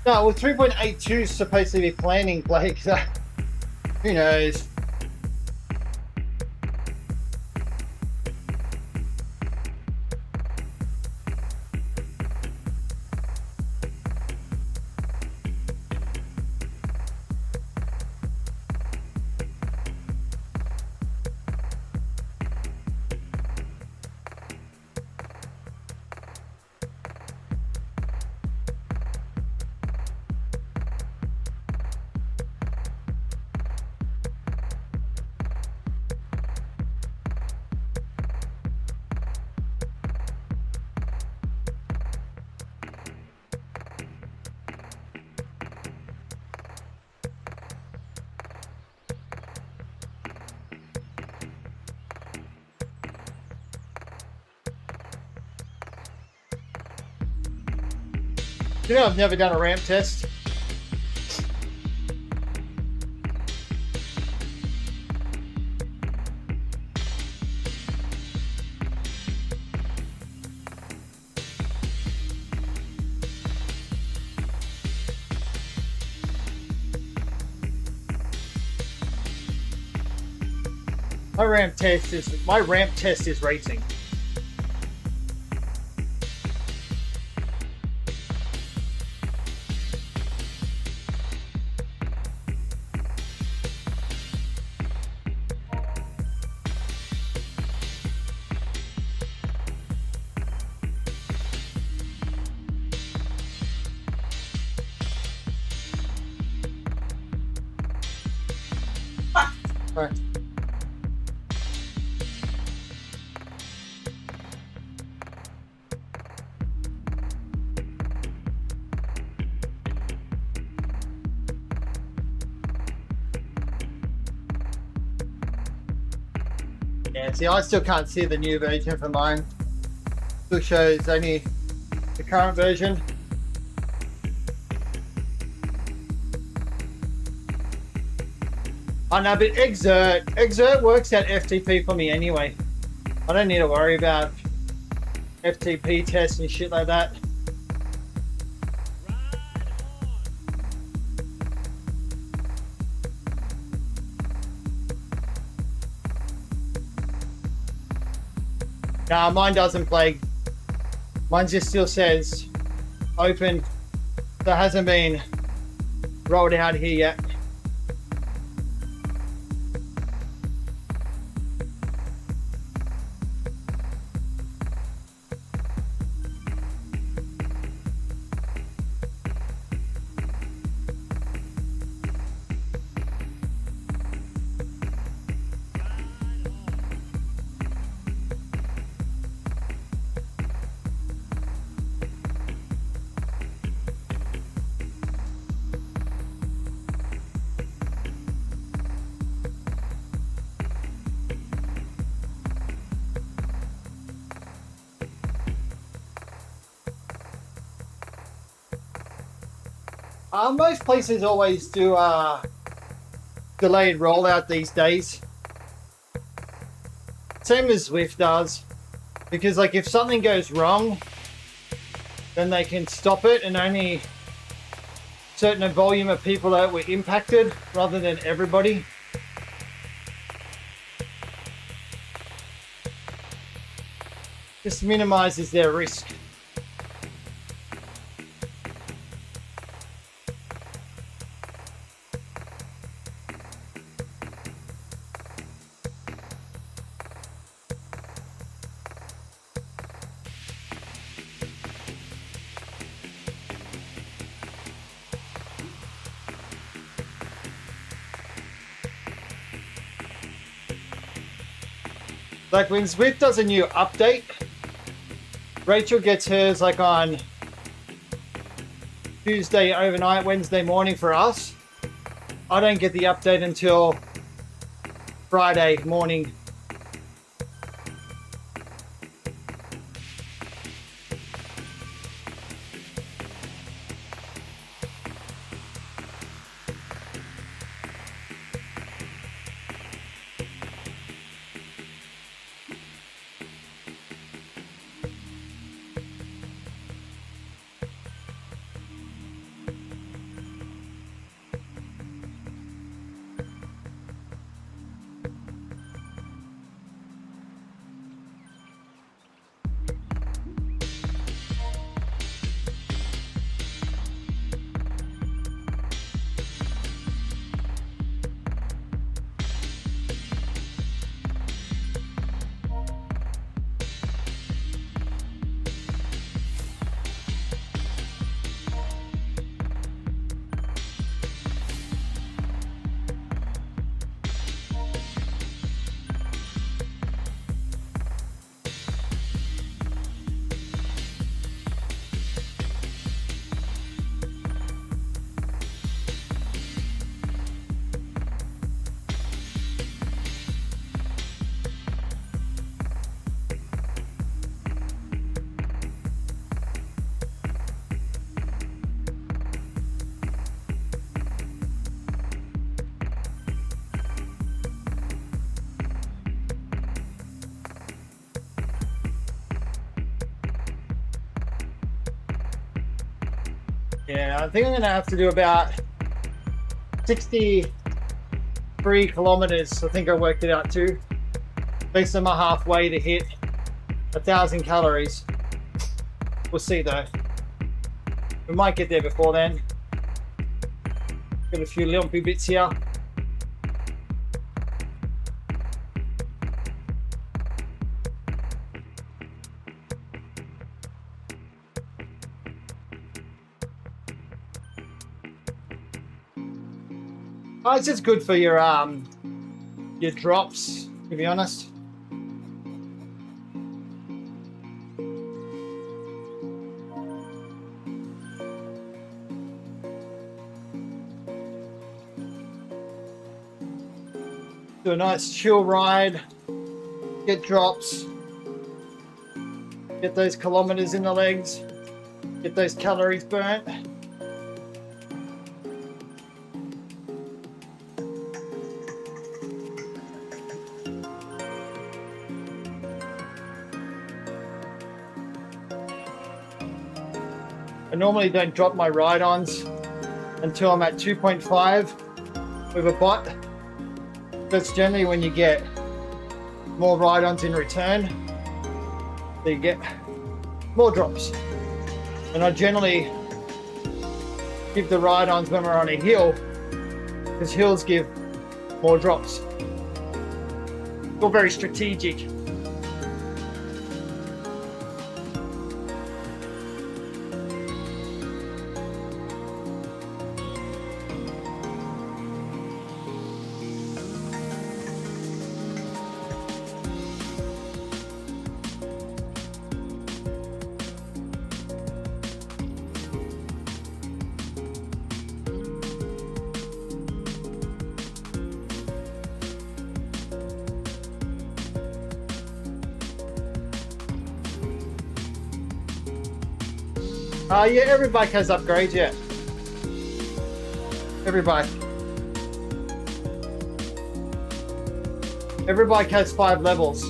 No, well, 3.82 is supposed to be planning, Blake. So who knows? You know, I've never done a ramp test. My ramp test is racing. Right. Yeah, see, I still can't see the new version for mine. Still shows only the current version. Oh no, but Exert works out FTP for me anyway. I don't need to worry about FTP tests and shit like that. Nah, mine doesn't play. Mine just still says open. That hasn't been rolled out here yet. Most places always do delayed rollout these days. Same as Zwift does. Because like if something goes wrong, then they can stop it and only certain volume of people that were impacted rather than everybody. This minimizes their risk. Like when Zwift does a new update, Rachel gets hers like on Tuesday overnight, Wednesday morning for us. I don't get the update until Friday morning. Yeah, I think I'm gonna have to do about 63 kilometers. I think I worked it out too. Based on my halfway to hit 1,000 calories. We'll see though. We might get there before then. Got a few lumpy bits here. Oh, it's just good for your drops, to be honest. Do a nice chill ride, get drops, get those kilometers in the legs, get those calories burnt. I normally don't drop my ride-ons until I'm at 2.5 with a bot. That's generally when you get more ride-ons in return, so you get more drops. And I generally give the ride-ons when we're on a hill, because hills give more drops. It's all very strategic. Yeah, every bike has upgrades, yeah. Every bike. Every bike has 5 levels.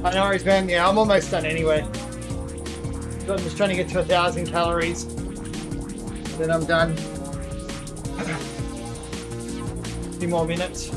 I know, worries, man. Yeah, I'm almost done anyway. So I'm just trying to get to 1,000 calories. Then I'm done. A few more minutes.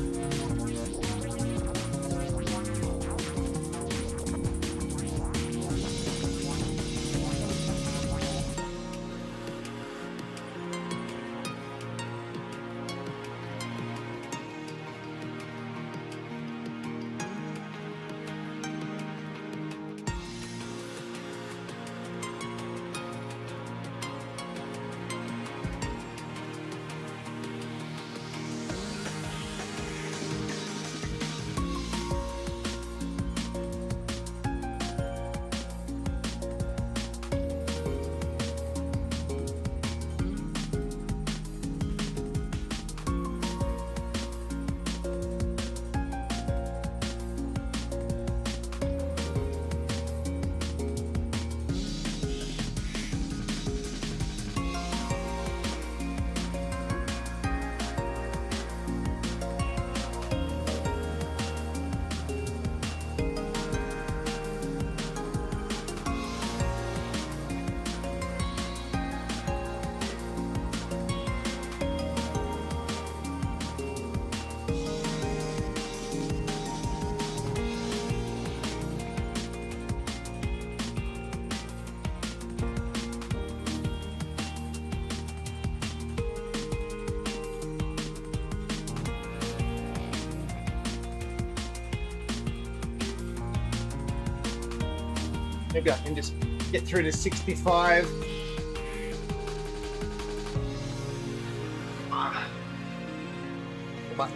Maybe I can just get through to 65. But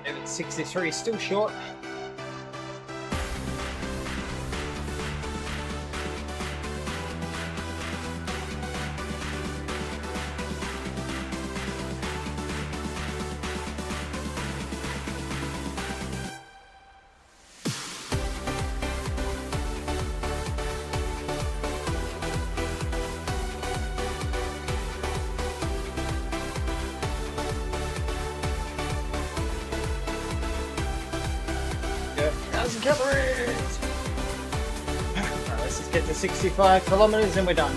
and it's 63, still short. Let's just get to 65 kilometers and we're done.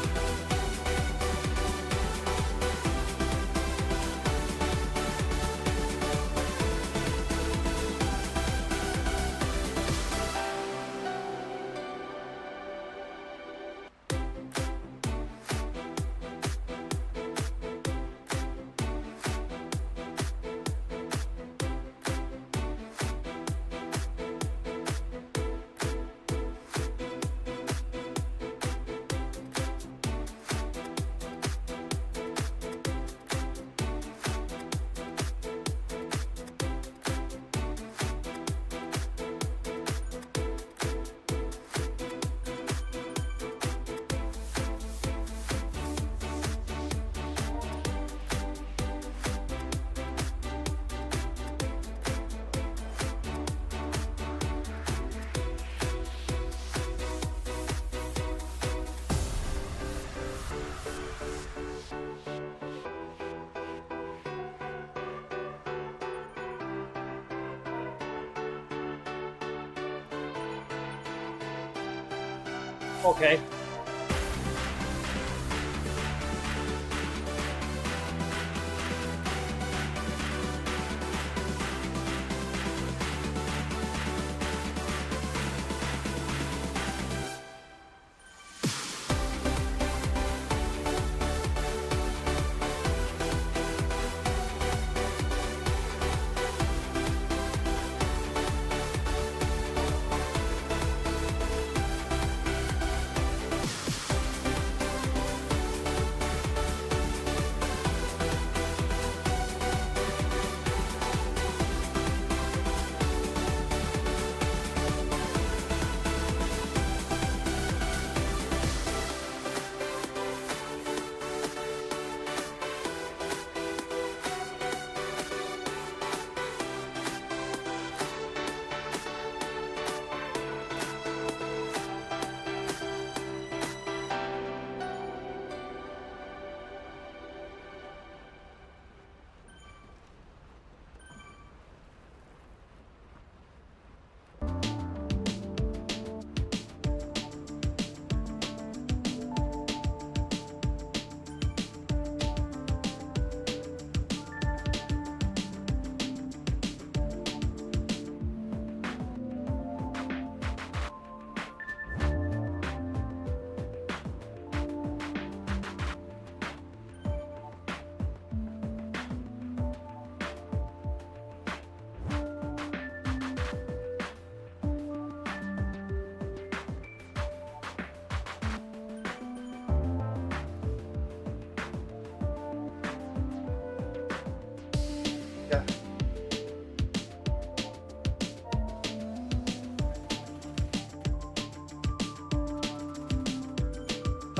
Okay.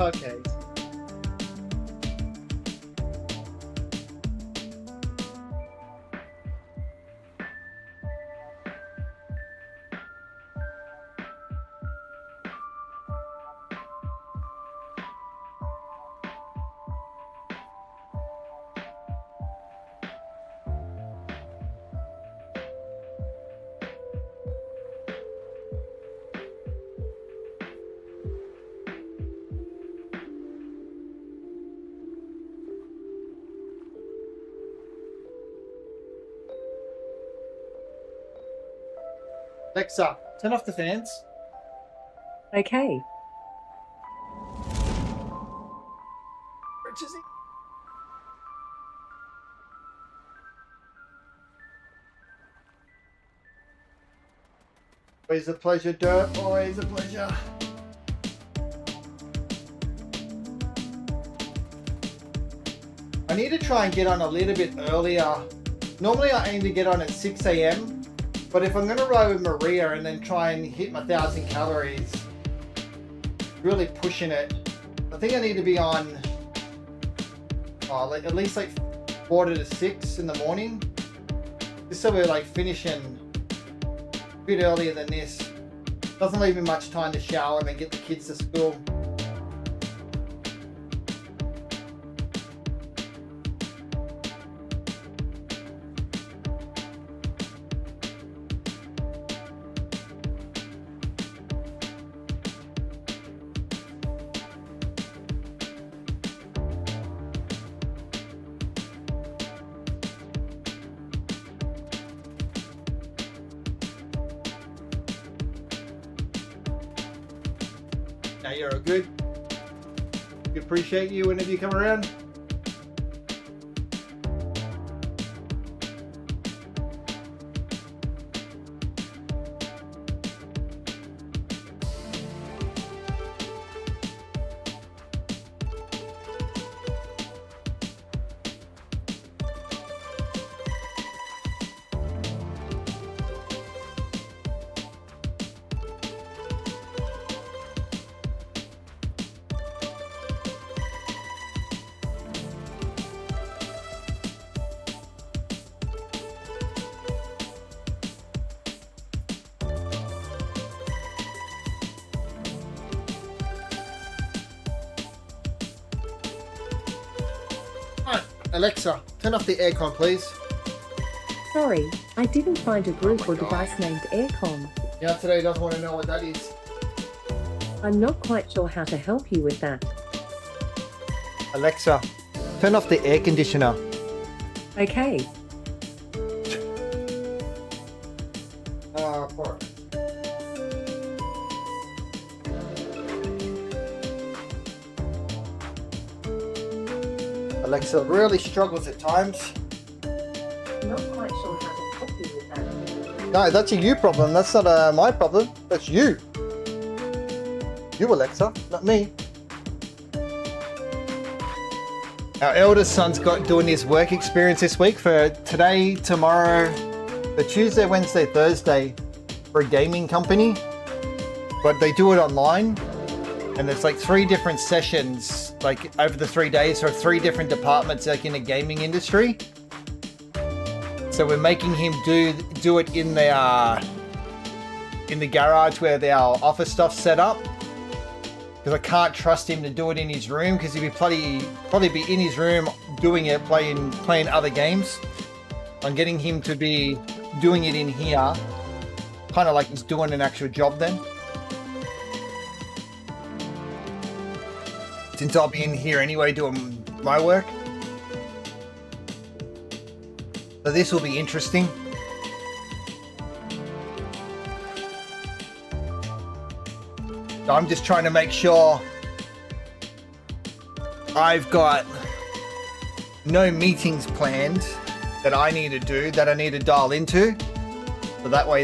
Okay. Alexa, turn off the fans. Okay. Which is it? Always a pleasure, Dirt. Always a pleasure. I need to try and get on a little bit earlier. Normally I aim to get on at 6 a.m. But if I'm going to ride with Maria and then try and hit my 1,000 calories, really pushing it, I think I need to be on at least like 5:45 in the morning. Just so we're like finishing a bit earlier than this. Doesn't leave me much time to shower and then get the kids to school. Now you're all good. We appreciate you whenever you come around. Alexa, turn off the aircon, please. Sorry, I didn't find a group or device named Aircon. Yeah, today doesn't want to know what that is. I'm not quite sure how to help you with that. Alexa, turn off the air conditioner. Okay. Poor. Alexa really struggles at times. I'm not quite sure how to help you with that. No, that's a you problem. That's not my problem. That's you. You, Alexa, not me. Our eldest son's doing his work experience this week for today, tomorrow, the Tuesday, Wednesday, Thursday for a gaming company. But they do it online. And there's like 3 different sessions, like over the 3 days for 3 different departments, like in the gaming industry. So we're making him do it in the garage where our office stuff's set up. Because I can't trust him to do it in his room, because he'd be probably be in his room doing it, playing other games. I'm getting him to be doing it in here, kind of like he's doing an actual job then. Since I'll be in here anyway doing my work. So this will be interesting. So I'm just trying to make sure I've got no meetings planned that I need to do, that I need to dial into. So that way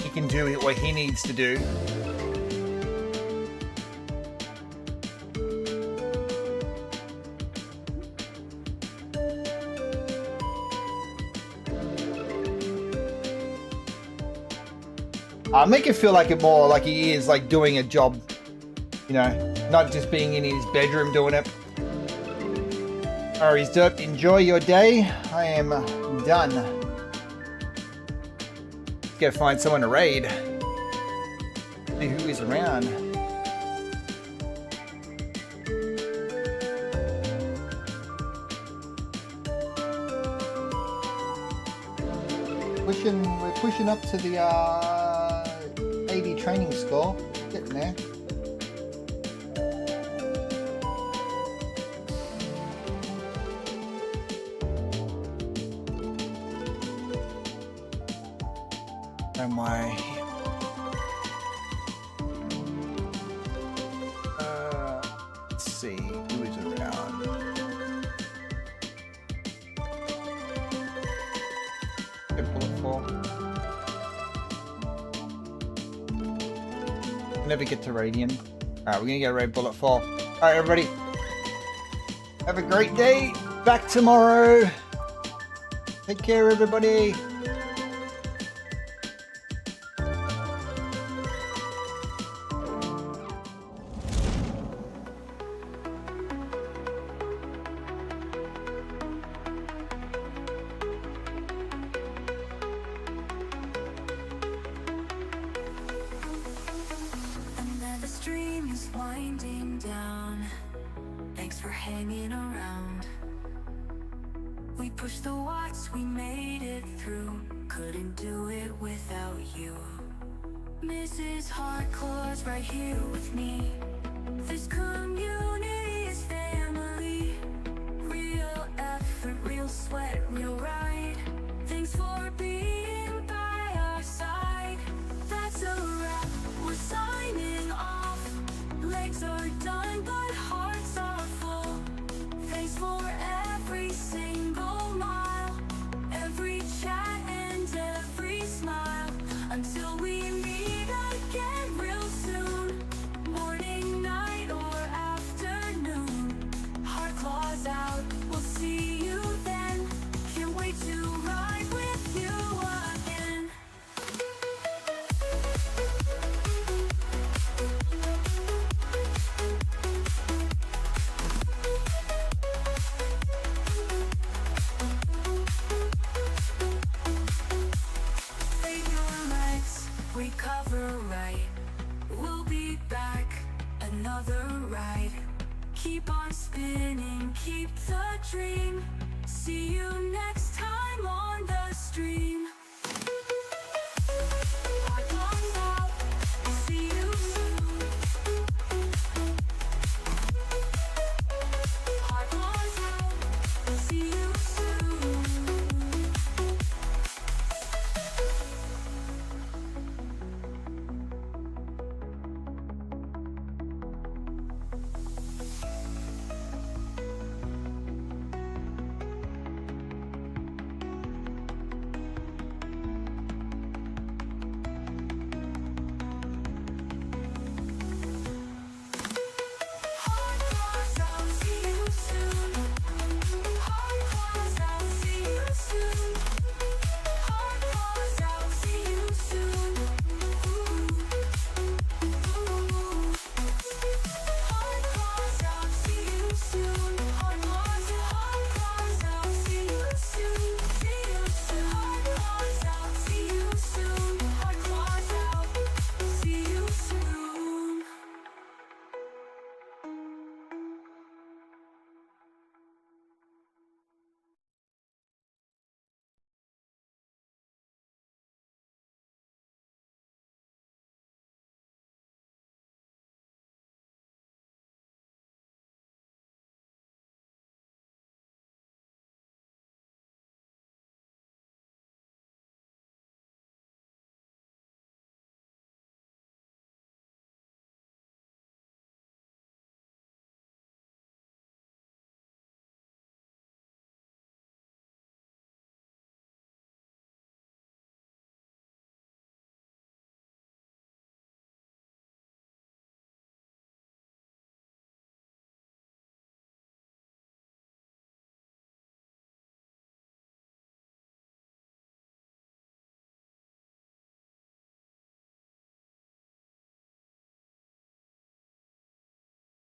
he can do what he needs to do. Make it feel like it more like he is like doing a job, you know, not just being in his bedroom doing it. Alright, Dirt, enjoy your day. I am done. Let's go find someone to raid. See who is around. We're pushing up to the 80 training score. Getting there. Don't worry. Let's see who is around. Never get to Radian. Alright, we're gonna get a red bullet 4. Alright, everybody. Have a great day. Back tomorrow. Take care, everybody. The stream is winding down. Thanks for hanging around. We pushed the watts, we made it through. Couldn't do it without you. Mrs. Hardclaws right here with me. This community is family. Real effort, real sweat, real ride. Thanks for being by our side. That's a wrap, we're signing off. Legs are done, but hearts are full. Thanks for every single mile, every chat and every smile. Until we meet again real soon, morning, night, or afternoon. Hardclaws out, we'll see you then. Can't wait to ride with you again. Save your legs, recover right. We'll be back, another ride. Keep on spinning, keep the dream. See you next time on the stream.